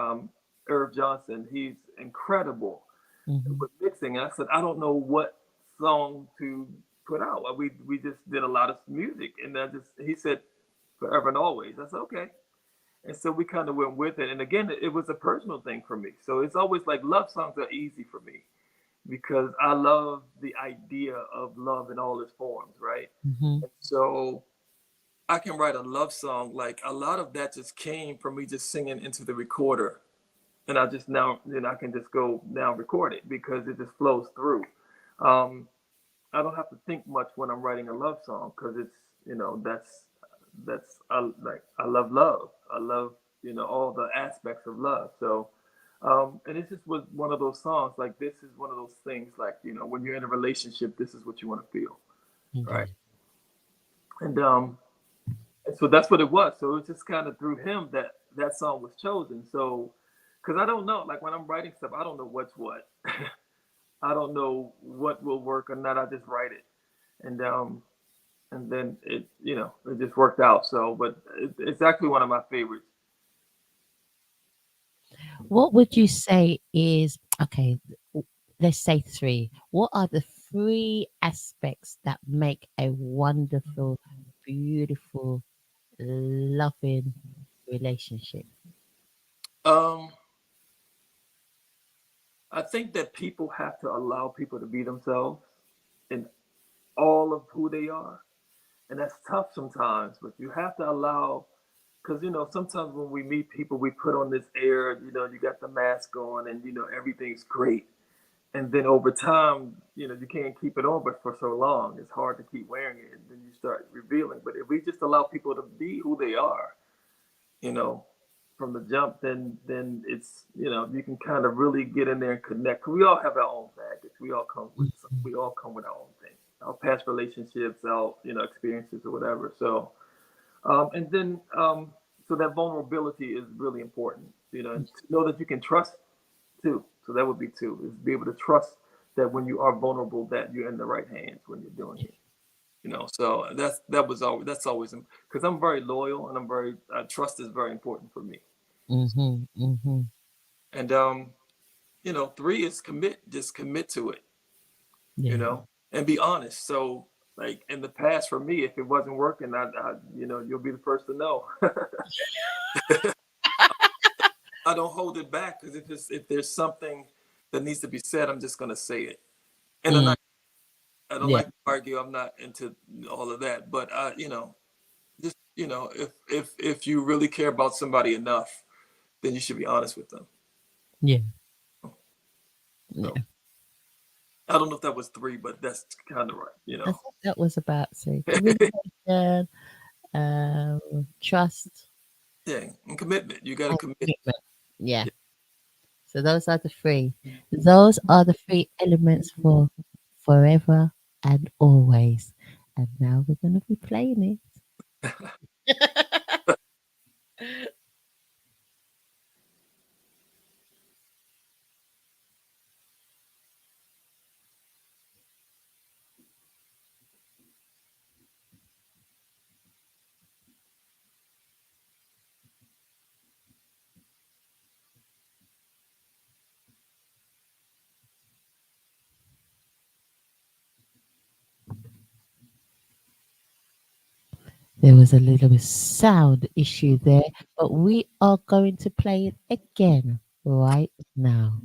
Irv Johnson. He's incredible Hmm. with mixing. And I said, I don't know what song to put out. We just did a lot of music, and he said, "Forever and Always." I said, okay. And so we kind of went with it. And again, it was a personal thing for me. So it's always like love songs are easy for me because I love the idea of love in all its forms, right? Hmm. And so I can write a love song. Like a lot of that just came from me just singing into the recorder. And I just now, then I can just go now record it because it just flows through. Um, I don't have to think much when I'm writing a love song because it's, like I love love. I love, all the aspects of love. So, and this just was one of those songs. Like this is one of those things. Like when you're in a relationship, this is what you want to feel, right? Indeed. And so that's what it was. So it was just kind of through him that that song was chosen. So, because I don't know, like when I'm writing stuff, I don't know what's what. I don't know what will work or not. I just write it, and then it just worked out. So, but it's actually one of my favorites. What would you say is okay? Let's say three. What are the three aspects that make a wonderful, beautiful, loving relationship? Um, I think that people have to allow people to be themselves in all of who they are, and that's tough sometimes. But you have to allow. because sometimes when we meet people, we put on this air. You got the mask on, and everything's great. And then over time, you can't keep it on, but for so long, it's hard to keep wearing it. And then you start revealing. But if we just allow people to be who they are, you know, from the jump, then it's you can kind of really get in there and connect. 'Cause we all have our own baggage. We all come with our own thing, our past relationships, our experiences or whatever. So and then so that vulnerability is really important. And to know that you can trust too. So that would be two, is be able to trust that when you are vulnerable, that you're in the right hands when you're doing it. So that's always because I'm very loyal and I'm very trust is very important for me. Mm-hmm. Mm-hmm. And three is just commit to it, Yeah. and be honest. So like in the past for me, if it wasn't working, you'll be the first to know. I don't hold it back because if there's something that needs to be said, I'm just gonna say it. And Mm, I don't yeah. like to argue. I'm not into all of that. But just if you really care about somebody enough, then you should be honest with them. Yeah. So Yeah. I don't know if that was three, but that's kind of I right. think that was about three. Communication, trust, Yeah, and commitment. You got to and commit. commitment. Yeah. Yeah. So those are the three. Those are the three elements for forever and always. And now we're going to be playing it. There was a little bit sound issue there, but we are going to play it again right now.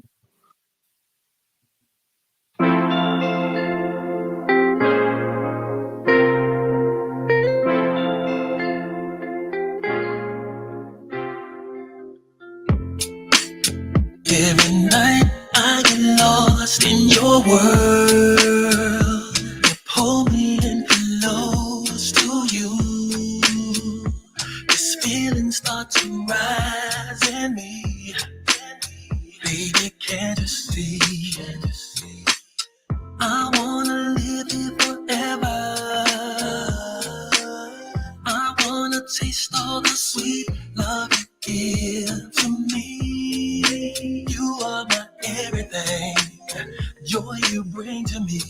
Every night I get lost in your world. You pull me in close to you. This feeling starts to rise in me. Baby, can't you see? I wanna live here forever. I wanna taste all the sweet love you give to me. You are my everything, joy you bring to me.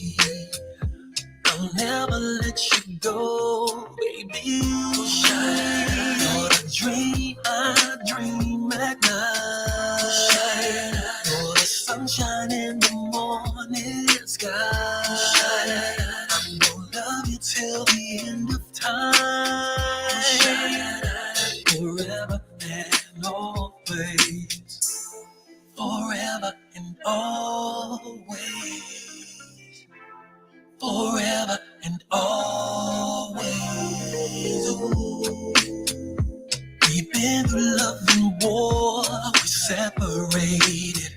I'll never let you go, baby. Shine. You're the dream I dream at night. You're the sunshine in the morning sky. I'm gonna love you till the end of time. Forever and always. Forever and always. Forever and always. Ooh. We've been through love and war, we separated,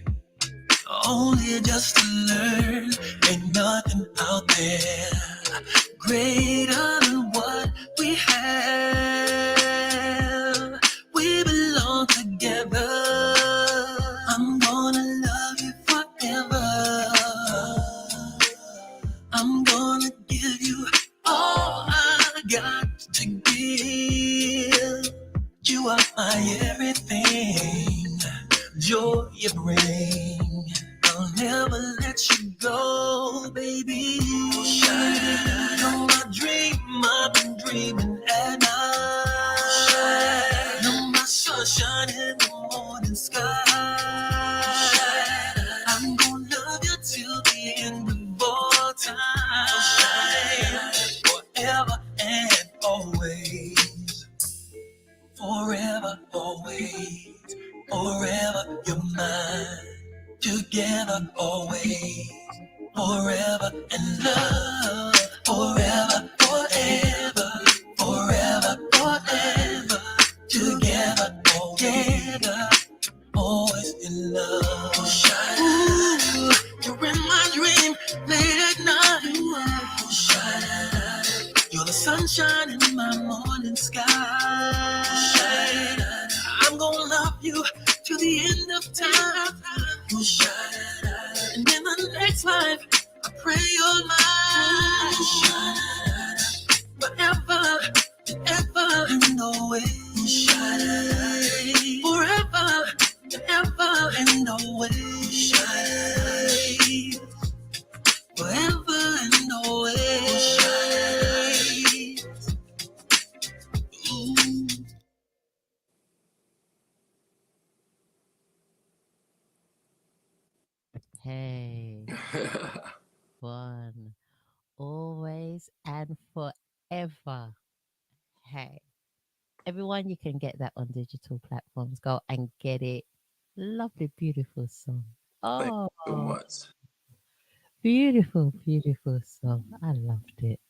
only just to learn ain't nothing out there greater than what we have. We belong together. I'm gonna love you forever. I'm gonna give you all I got to give. You are my everything, joy you bring. I'll never let you go, baby. Shine. You're my dream, I've been dreaming at night. You're my sunshine in the morning sky. I'm gonna love you till the end of all time. Forever and always. Forever, always. Forever, you're mine. Together, always. Forever and love. Forever, forever. sunshine in my morning sky. I'm gonna love you to the end of time. And in the next life, I pray you're mine. Forever and ever and always. Forever and ever and always. Forever and always. Hey, one, always and forever. Hey, everyone, you can get that on digital platforms. Go and get it. Lovely, beautiful song. Thank Oh, you so much. beautiful, beautiful song. I loved it.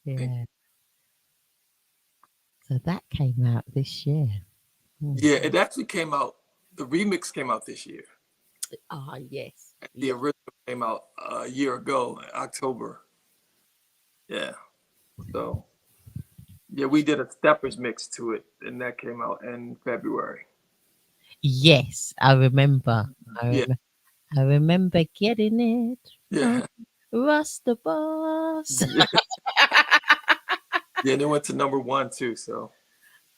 Yeah. So that came out this year. Hmm. Yeah, it actually came out. The remix came out this year. Ah, yes. The Yeah. original came out a year ago, October. Yeah. So yeah, we did a steppers mix to it, and that came out in February. Yes, I remember. I Yeah. remember. I remember getting it from Yeah. Rasta Boss. Yeah, and it went to number one too. So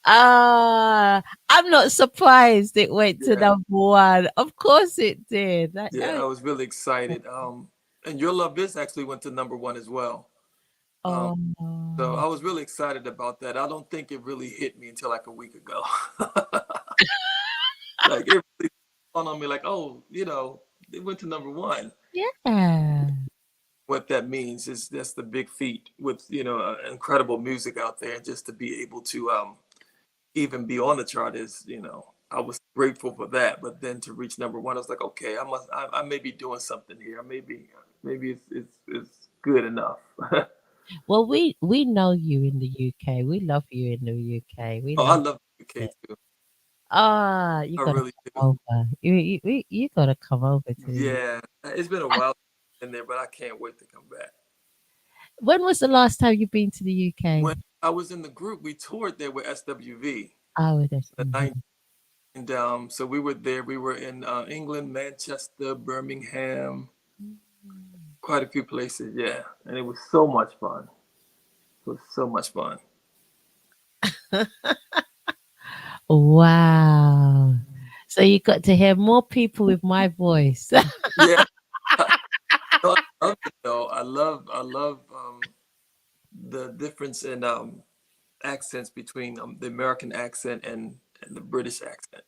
Ah, I'm not surprised it went to yeah, number one. Of course it did. Like, yeah, I was really excited. And Your Love Is actually went to number one as well. Um, oh, so I was really excited about that. I don't think it really hit me until like a week ago. Like it really dawned on me, like, oh, it went to number one. yeah. What that means is that's the big feat with incredible music out there, and just to be able to even be on the chart is, I was grateful for that. But then to reach number one, I was like, okay, I may be doing something here. Maybe it's good enough. Well, we know you in the UK. We love you in the UK. We Oh, I love love the UK it. too. Ah, you I gotta really do. come over. You gotta come over to the UK. Yeah, it's been a while in there, but I can't wait to come back. When was the last time you've been to the UK? When I was in the group, we toured there with SWV Oh, that's the 90s. And so we were there. We were in England, Manchester, Birmingham, quite a few places. Yeah, and it was so much fun. It was so much fun. wow. So you got to hear more people with my voice. Yeah, I love it though. I love the difference in accents between the American accent and the British accent.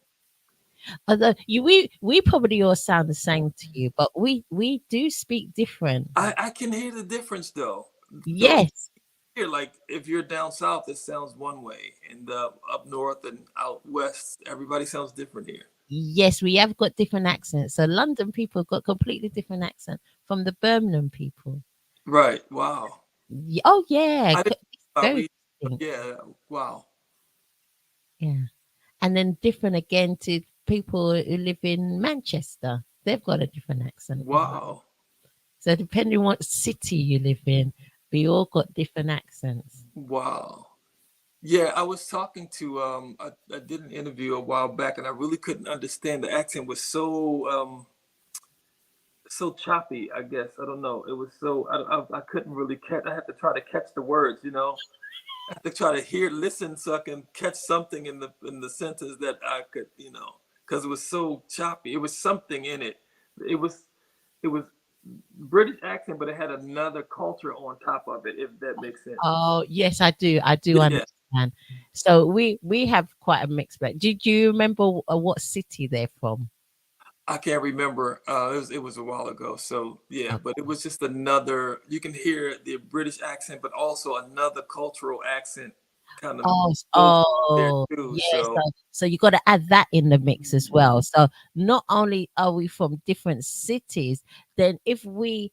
Although we probably all sound the same to you, but we do speak different. I can hear the difference though. So Yes, here, like if you're down south, it sounds one way, and up north and out west, everybody sounds different here. yes, we have got different accents. So London people got completely different accent from the Birmingham people. Right. Wow. Oh yeah, I didn't it's know about very reading, but distinct. yeah. Wow. Yeah, and then different again to people who live in Manchester. They've got a different accent as well. Wow. So depending what city you live in, we all got different accents. Wow. Yeah, I was talking to I did an interview a while back, and I really couldn't understand. The accent was so choppy, I guess. I don't know. It was so I couldn't really catch. I had to try to catch the words, I had to try to listen so I can catch something in the sentence that I could, because it was so choppy. It was something in it. It was it was British accent, but it had another culture on top of it, if that makes sense. Oh, yes, I do. I do Yeah. understand. So we have quite a mixed bag. Did you remember what city they're from? I can't remember. It was a while ago. So yeah, but it was just another. You can hear the British accent, but also another cultural accent kind of Oh, goes there oh, too. yeah. So So you got to add that in the mix as well. So not only are we from different cities, then if we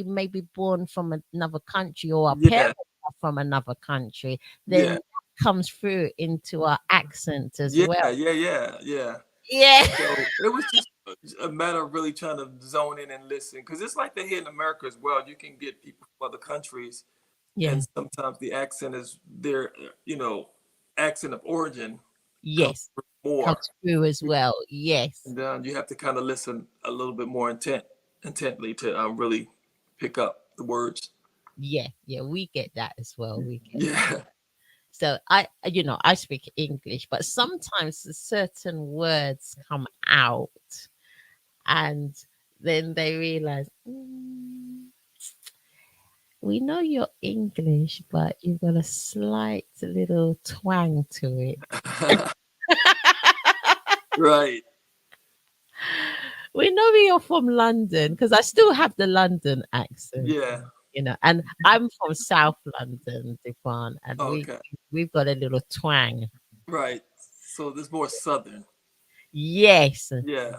may be born from another country or our yeah, parents are from another country, then yeah, that comes through into our accent as yeah, well. yeah, yeah, yeah. Yeah. So it was just a matter of really trying to zone in and listen, because it's like that here in America as well. You can get people from other countries, Yeah. and sometimes the accent is their, accent of origin comes Yes. through more, Comes through as well. Yes. and then you have to kind of listen a little bit more intently to really pick up the words. Yeah. Yeah. We get that as well. We get that. Yeah. So I speak English, but sometimes certain words come out and then they realize, we know you're English, but you've got a slight little twang to it. Right. We know you're from London because I still have the London accent, Yeah. and I'm from South London, Devon, and Okay. we've got a little twang. Right. So there's more southern. Yes. Yeah.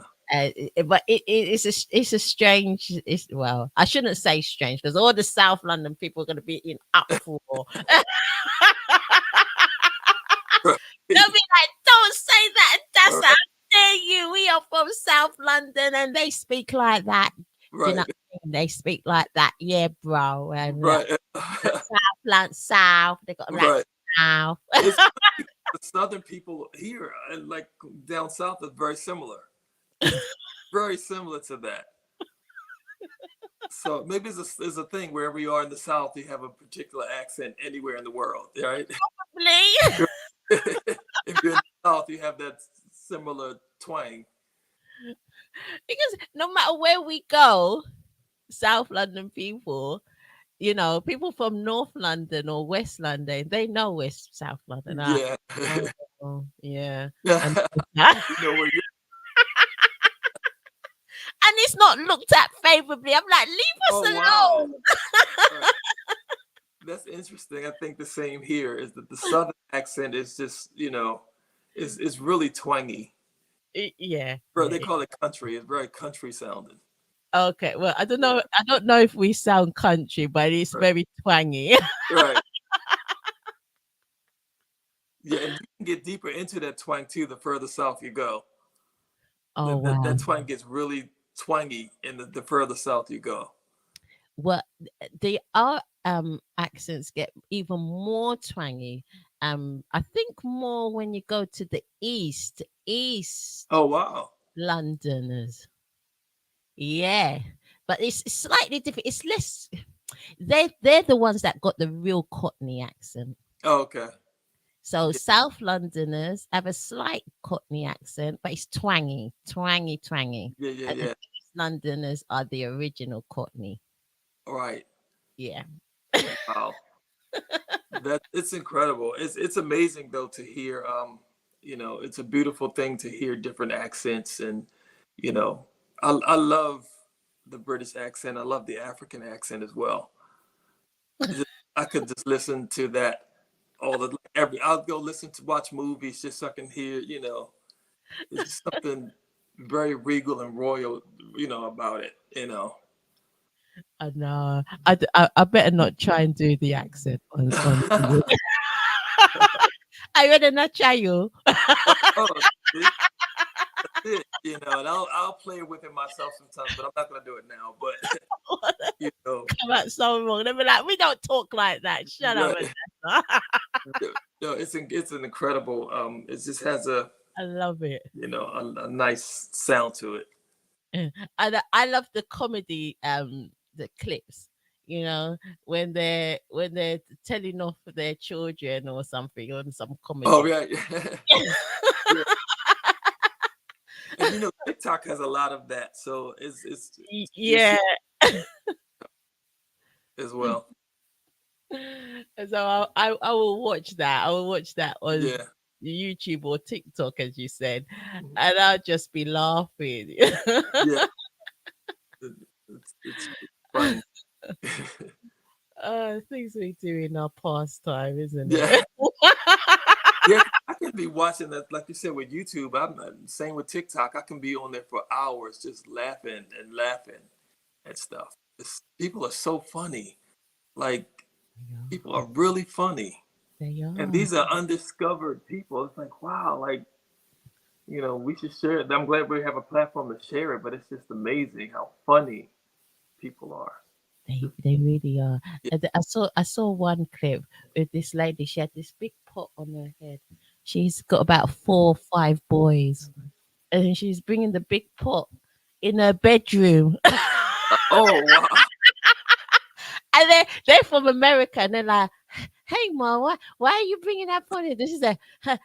But it's a strange. It's well, I shouldn't say strange because all the South London people are going to be in uproar. They'll be like, "Don't say that, All that's right. how dare you? We are from South London, and they speak like that. Do you know Right. what I mean? They speak like that, yeah, bro. And Right. South, they got like Right. South. It's the southern people here and like down south is very similar. It's very similar to that. So maybe it's a thing wherever you are in the south, you have a particular accent anywhere in the world, right? Probably. If you're in the south, you have that similar twang. Because no matter where we go, South London people, people from North London or West London, they know we're South London. Yeah. Oh, yeah. And You and know where you it's not looked at favorably. I'm like, leave us Oh wow. alone. Right. That's interesting. I think the same here is that the southern accent is just, is really twangy. Yeah, Bro, they yeah. call it country. It's very country sounding. Okay. Well, I don't Yeah. know. I don't know if we sound country, but it's Right. very twangy. Right. Yeah, and you can get deeper into that twang too the further south you go. Oh That wow. twang gets really twangy in the further south you go. Well, the our accents get even more twangy. I think more when you go to the east Oh wow. Londoners. Yeah, but it's slightly different. It's less. They're the ones that got the real Cockney accent. Oh, okay. So Yeah, South Londoners have a slight Cockney accent, but it's twangy, twangy, twangy. yeah, yeah, And the yeah. East Londoners are the original Cockney. Right. Yeah. Wow. That it's incredible. It's amazing though to hear it's a beautiful thing to hear different accents and you know I love the British accent. I love the African accent as well. Just, I could just listen to that all the every I'll go listen to watch movies just so I can hear, it's just something very regal and royal, about it. I know. I better not try and do the accent on you. I better not try you. Oh, see? And I'll play with it myself sometimes, but I'm not gonna do it now. But you know, Come out so wrong. They'll be like, we don't talk like that. Shut up. right? Adassah." No, it's an incredible. It just has a I love it. a nice sound to it. Yeah. And I love the comedy, the clips. When they're telling off their children or something on some Oh comedy. yeah, yeah. And TikTok has a lot of that, so it's you see Yeah. as well. So I will watch that. I will watch that on Yeah, YouTube or TikTok, as you said, and I'll just be laughing. yeah. It's funny. Things we do in our pastime, isn't Yeah, it? yeah. I can be watching that, like you said, with YouTube. I'm same with TikTok. I can be on there for hours just laughing and laughing at stuff. People are so funny. Like people are really funny, They and are. these are undiscovered people. It's like wow, like we should share it. I'm glad we have a platform to share it, but it's just amazing how funny people are. They really are. Yeah. And I saw one clip with this lady. She had this big pot on her head. She's got about 4 or 5 boys, and then she's bringing the big pot in her bedroom. Oh wow. And they're from America, and they're like, "Hey, mom, why are you bringing that pot in?" This is a,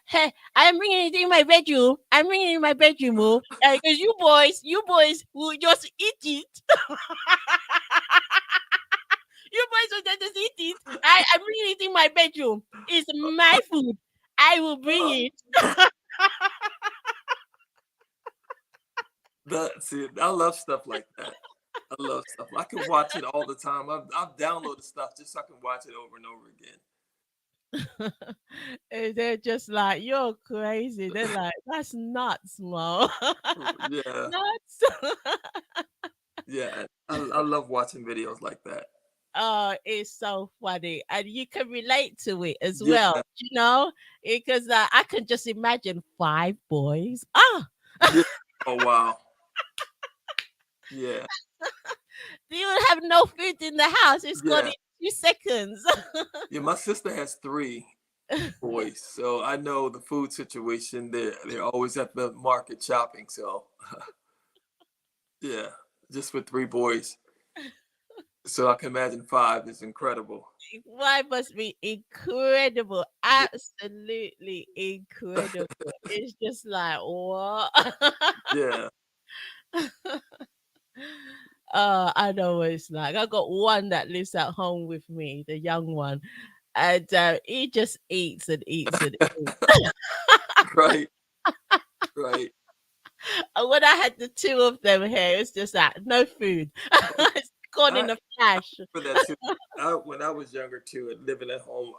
"Hey, I'm bringing it in my bedroom. I'm bringing it in my bedroom, mom, because you boys will just eat it. You boys will just eat it. I'm bringing it in my bedroom. It's my food. I will bring it." That see, I love stuff like that. I love stuff. I can watch it all the time. I've downloaded stuff just so I can watch it over and over again. And they're just like, "You're crazy." They're like, "That's nuts, mom." Yeah, Nuts. yeah. I love watching videos like that. Oh, it's so funny, and you can relate to it as well, Yeah, because I can just imagine 5 boys. Ah, yeah. Oh wow. Yeah, you would have no food in the house. It's gone yeah, in 2 seconds. yeah. My sister has 3 boys, so I know the food situation. They're always at the market shopping. So yeah, just with 3 boys. So I can imagine 5 is incredible. Why must be incredible, Yeah, absolutely incredible. It's just like what? yeah. I know what it's like. I got one that lives at home with me, the young one, and he just eats and eats and eats. Right, right. And when I had the two of them here, it's just like no food. It's gone in I a flash. for that too. When I was younger too, and living at home,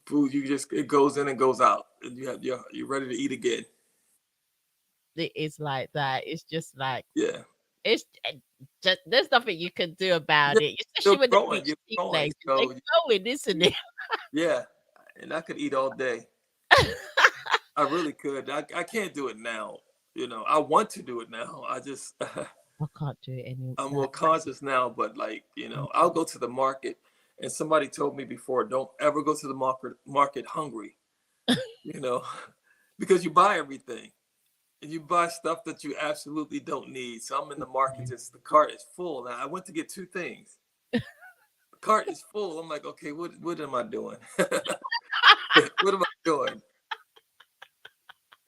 food you just it goes in and goes out, and you're ready to eat again. It is like that. It's just like Yeah, it's just there's nothing you can do about yeah. it, Still especially when they growing, reach you're growing. teenagers. They're So going, isn't it? yeah, and I could eat all day. I really could. I can't do it now. I want to do it now. I just I can't do it any I'm more that. conscious now. But I'll go to the market, and somebody told me before, don't ever go to the market hungry. You know, because you buy everything. And you buy stuff that you absolutely don't need. So I'm in the market, just the cart is full. Now I went to get 2 things. The cart is full. I'm like, okay, what am I doing? What am I doing?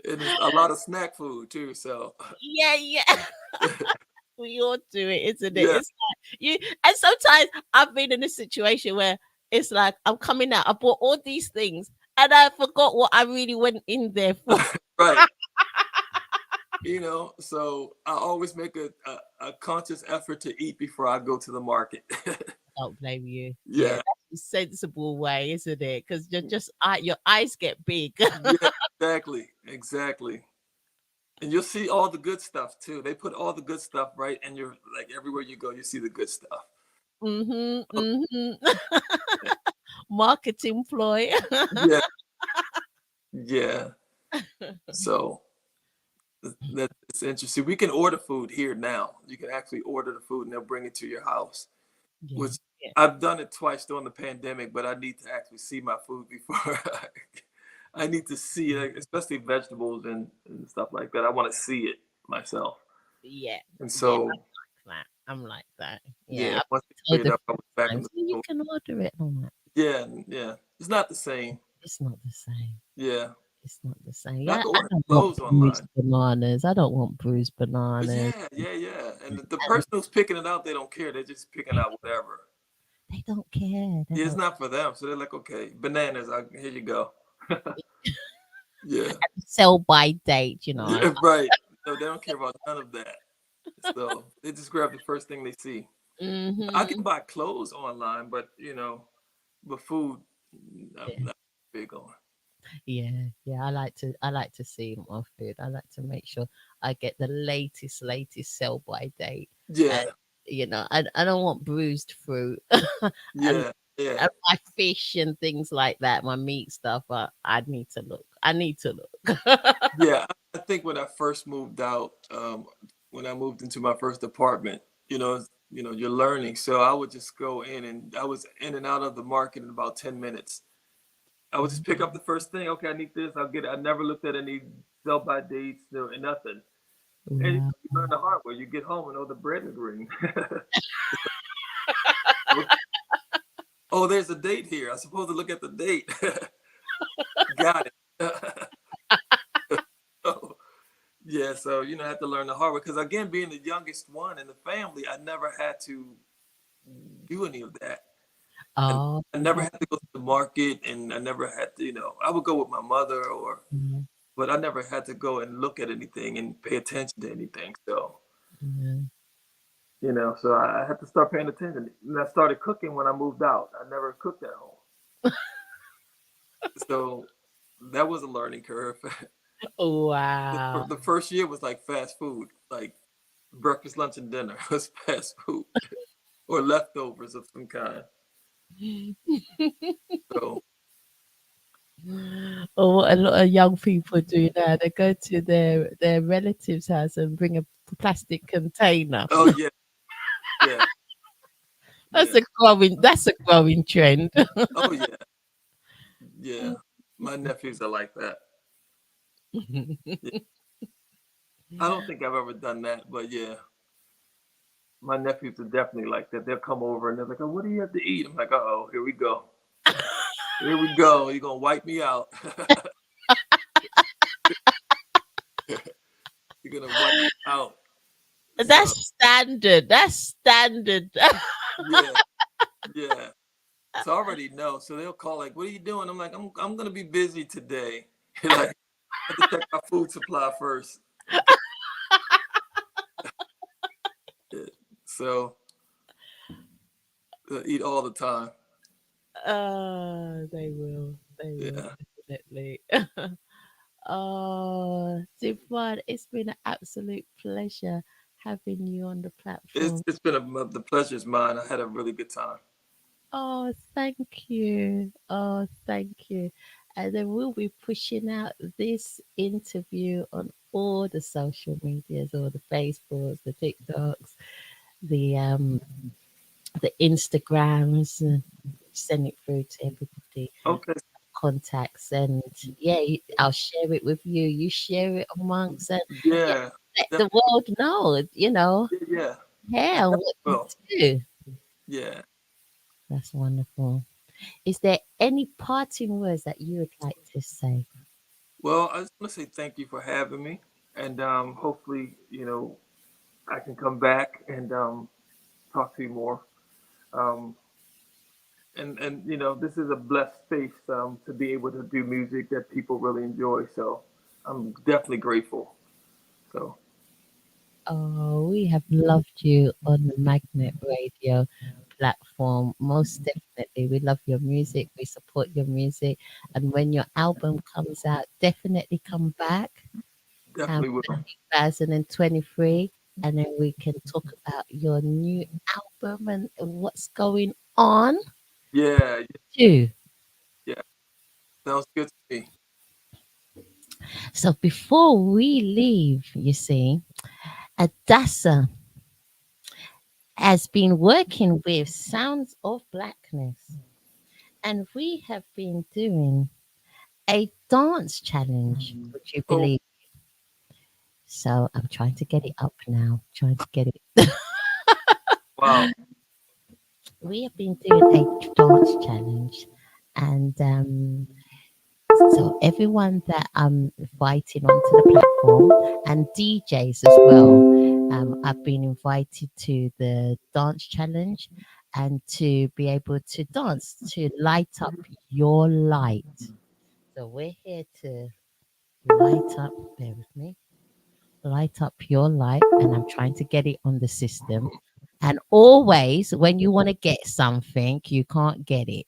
And it's a lot of snack food too. So Yeah, yeah. We all do it, isn't it? yeah, It's like you, and sometimes I've been in a situation where it's like I'm coming out, I bought all these things, and I forgot what I really went in there for. right. So I always make a conscious effort to eat before I go to the market. Don't blame you. Yeah, Yeah, that's a sensible way, isn't it? Because you're just your eyes get big. yeah, exactly, exactly. And you'll see all the good stuff too. They put all the good stuff right, and you're like everywhere you go, you see the good stuff. Mhm, mhm. Marketing ploy. Yeah, yeah. So that's interesting. We can order food here now. You can actually order the food and they'll bring it to your house, Yeah, which yeah, I've done it twice during the pandemic, but I need to actually see my food before I need to see it, especially vegetables and stuff like that. I want to see it myself. yeah, And yeah. so, That. I'm like that. Yeah, yeah, I've once been they told cleared a up, I few was back in times, the "Yeah, you store. can order it." I'm like, Yeah, yeah. It's not the same. it's not the same. Yeah. It's not the same. I Yeah, can I order don't want clothes bruised online. bananas. I don't want bruised bananas. Yeah, yeah, yeah. And the And person who's picking it out, they don't care. They're just picking they, out whatever. they don't care. They Yeah, it's don't. not for them. So they're like, okay, bananas. Here you go. Yeah, Sell by date, yeah, right. No, they don't care about none of that. So they just grab the first thing they see. I Mm-hmm. can buy clothes online, but food, I'm Yeah, not big on. yeah, yeah. I like to see my food. I like to make sure I get the latest sell by date. And Yeah, I don't want bruised fruit. and yeah, yeah, and my fish and things like that, my meat stuff. I need to look. I need to look. yeah. I think when I first moved out, when I moved into my first apartment, you're learning. So I would just go in, and I was in and out of the market in about 10 minutes. I would just pick up the first thing. Okay, I need this. I'll get it. I never looked at any sell by dates, no, and nothing. And Wow. you learn the hard way. You get home and the bread is green. Oh, there's a date here. I'm supposed to look at the date. Got it. So, yeah, so I have to learn the hard way because again, being the youngest one in the family, I never had to do any of that. And Oh, I never had to go to the market, and I never had to, I would go with my mother, yeah, but I never had to go and look at anything and pay attention to anything. So, yeah. so I had to start paying attention. And I started cooking when I moved out. I never cooked at home. So that was a learning curve. Wow. The first year was like fast food, like breakfast, lunch, and dinner was fast food or leftovers of some kind. So, Or what a lot of young people do now. They go to their relatives' house and bring a plastic container. oh yeah, yeah, That's yeah. a growing trend. Oh yeah, yeah. My nephews are like that. Yeah. I don't think I've ever done that, but yeah, my nephews are definitely like that. They'll come over and they're like, "Oh, what do you have to eat?" I'm like, "Oh, here we go. Here we go. You're gonna wipe me out. You're gonna wipe me out." So That's standard. That's standard. yeah, yeah. So I already know. So they'll call like, "What are you doing?" I'm like, "I'm gonna be busy today." Like, I have to check my food supply first. Yeah. So eat all the time. They will. They will Yeah. definitely. Oh, Devon, it's been an absolute pleasure having you on the platform. It's been the pleasure's mine. I had a really good time. Oh, thank you. Oh, thank you. And then we'll be pushing out this interview on all the social medias, all the Facebooks, the TikToks, the Instagrams, and send it through to everybody Okay. contacts. And yeah, I'll share it with you. You share it amongst, and yeah, Yeah. let the Definitely. world know. Yeah. Yeah. I Yeah, definitely what you will. do. Yeah. That's wonderful. Is there any parting words that you would like to say? Well, I just want to say thank you for having me, and hopefully, I can come back and talk to you more. Um, and this is a blessed space to be able to do music that people really enjoy. So I'm definitely grateful. So Oh, we have loved you on the Magnet Radio platform. Most definitely. We love your music. We support your music. And when your album comes out, definitely come back definitely will. 2023. And then we can talk about your new album and what's going on Yeah. too. Yeah. Sounds good to me. So before we leave, you see, Adassah has been working with Sounds of Blackness, and we have been doing a dance challenge. Would you Oh believe? So I'm trying to get it up now. Trying to get it. wow. We have been doing a dance challenge, and so everyone that I'm inviting onto the platform and DJs as well, I've been invited to the dance challenge and to be able to dance to light up your light. So we're here to light up. Bear with me. Light up your light, and I'm trying to get it on the system. And always, when you want to get something, you can't get it.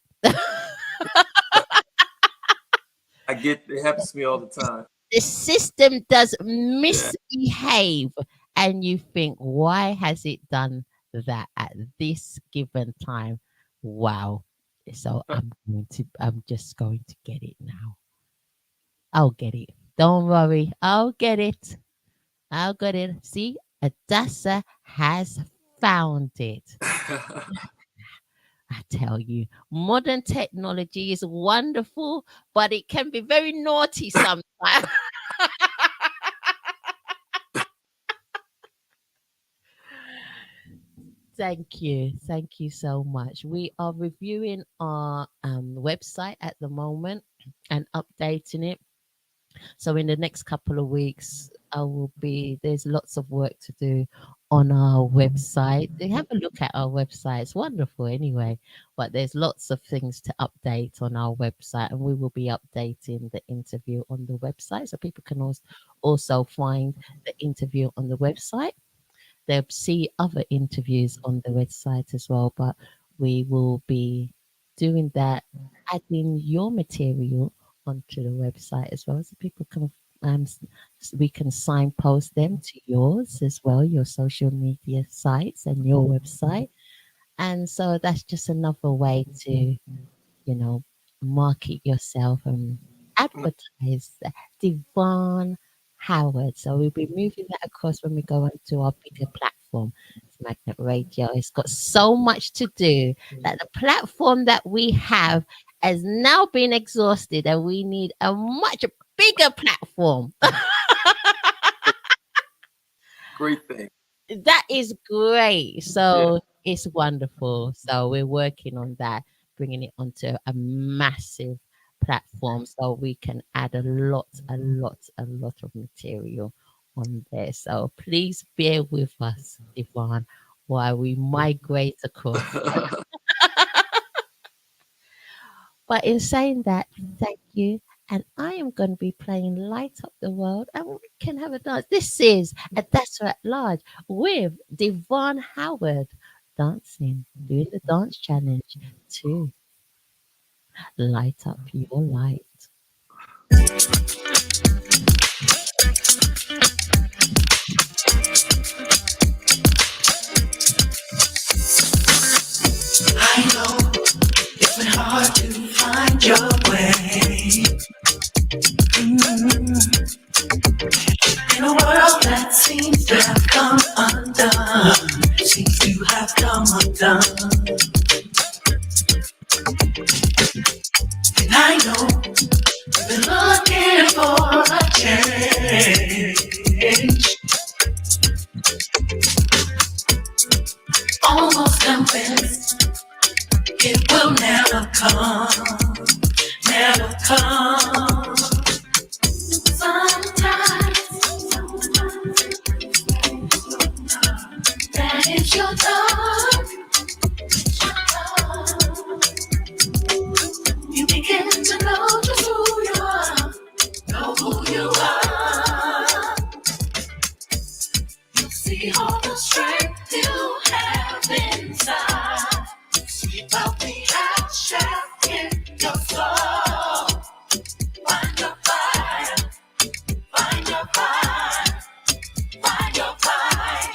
I get it happens to me all the time. The system does Yeah. misbehave, and you think, why has it done that at this given time? Wow. So I'm just going to get it now. I'll get it. Don't worry. I'll get it. I'll get it. See, Adassah has found it. I tell you, modern technology is wonderful, but it can be very naughty sometimes. Thank you. Thank you so much. We are reviewing our website at the moment and updating it. So in the next couple of weeks, there's lots of work to do on our website. Have a look at our website. It's wonderful anyway, but there's lots of things to update on our website, and we will be updating the interview on the website so people can also find the interview on the website. They'll see other interviews on the website as well, but we will be doing that, adding your material onto the website as well, so people can we can signpost them to yours as well, your social media sites and your website. And so that's just another way to, market yourself and advertise. Devon Howard. So we'll be moving that across when we go onto our bigger platform. It's Magnet Radio. It's got so much to do that the platform that we have has now been exhausted, and we need a much bigger platform. Great thing. That is great. Yeah. So it's wonderful. So we're working on that, bringing it onto a massive platform so we can add a lot of material on there. So please bear with us, Yvonne, while we migrate across. But in saying that, thank you. And I am going to be playing Light Up the World, and we can have a dance. This is Adassah at Large with Devon Howard dancing, doing the dance challenge to Light Up Your Light. I know it's been hard to find your way. In a world that seems to have come undone, seems to have come undone. And I know you've been looking for a change, almost convinced it will never come, never come. Sometimes that is your dark. You begin to know just who you are, know who you are. You see all the strength you have inside. Sweep out the ashes in your soul. Find your fire, find your fire, find your fire,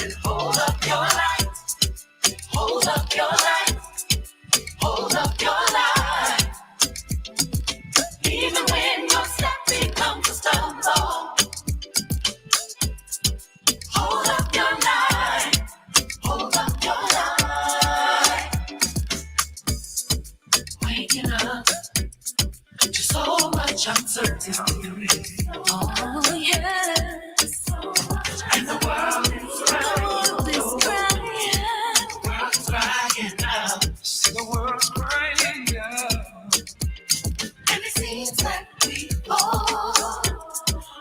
and hold up your light, hold up your light, hold up your light. Even when your step becomes a stumble, hold up your light, hold up your light. Waking up to so much uncertainty. Oh yes, and the world is crying. The world is crying out. The world's crying out. And it seems like we all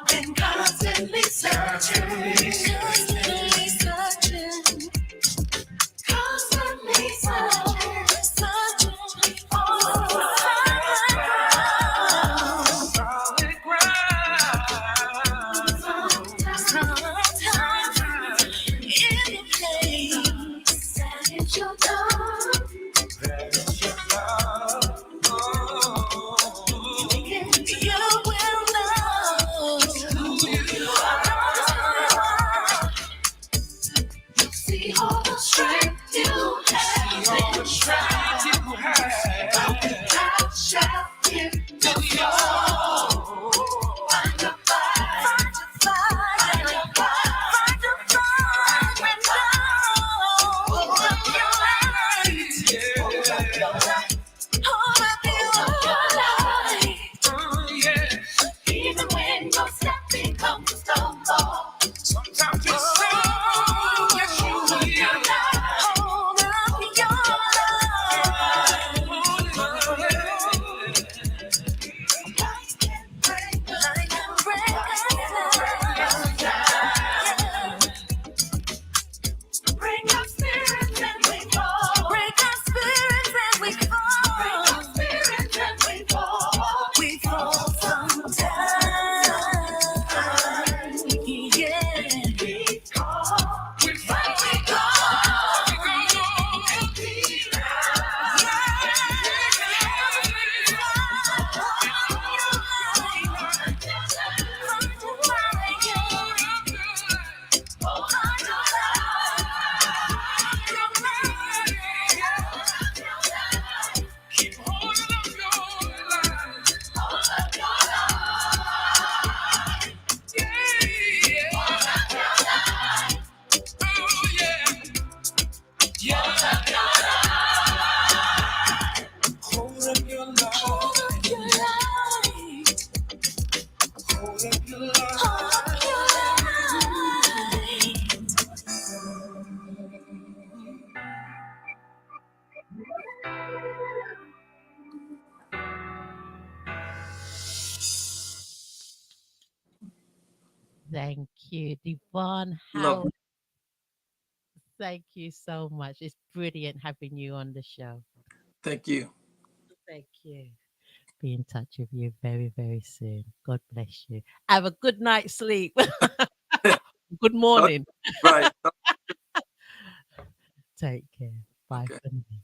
been constantly searching, constantly searching, constantly searching, searching for solid ground, Thank you, Devon Love Howard. Thank you so much. It's brilliant having you on the show. Thank you. Thank you. Be in touch with you very, very soon. God bless you. Have a good night's sleep. Good Talk- morning. right. Take care. Bye Okay. for now.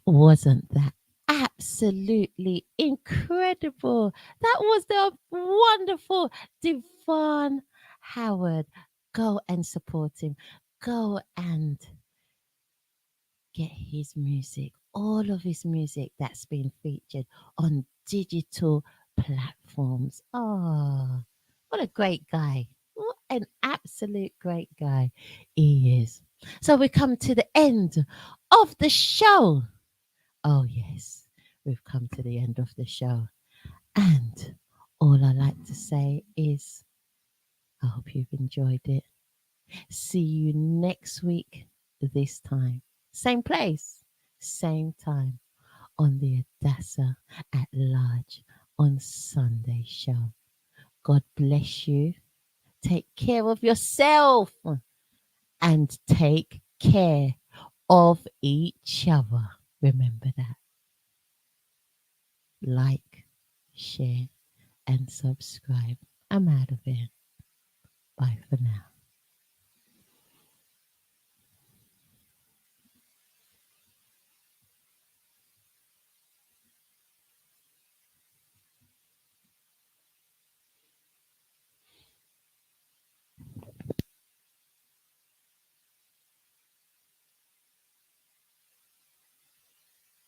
Wasn't that absolutely incredible? That was the wonderful Devon Howard. Go and support him. Go and get his music, all of his music that's been featured on digital platforms. Oh, what a great guy. What an absolute great guy he is. So we come to the end of the show. Oh, yes, we've come to the end of the show. And all I like to say is, I hope you've enjoyed it. See you next week, this time. Same place, same time on the Adassah at Large on Sunday show. God bless you. Take care of yourself and take care of each other. Remember that. Like, share, and subscribe. I'm out of here. Bye for now.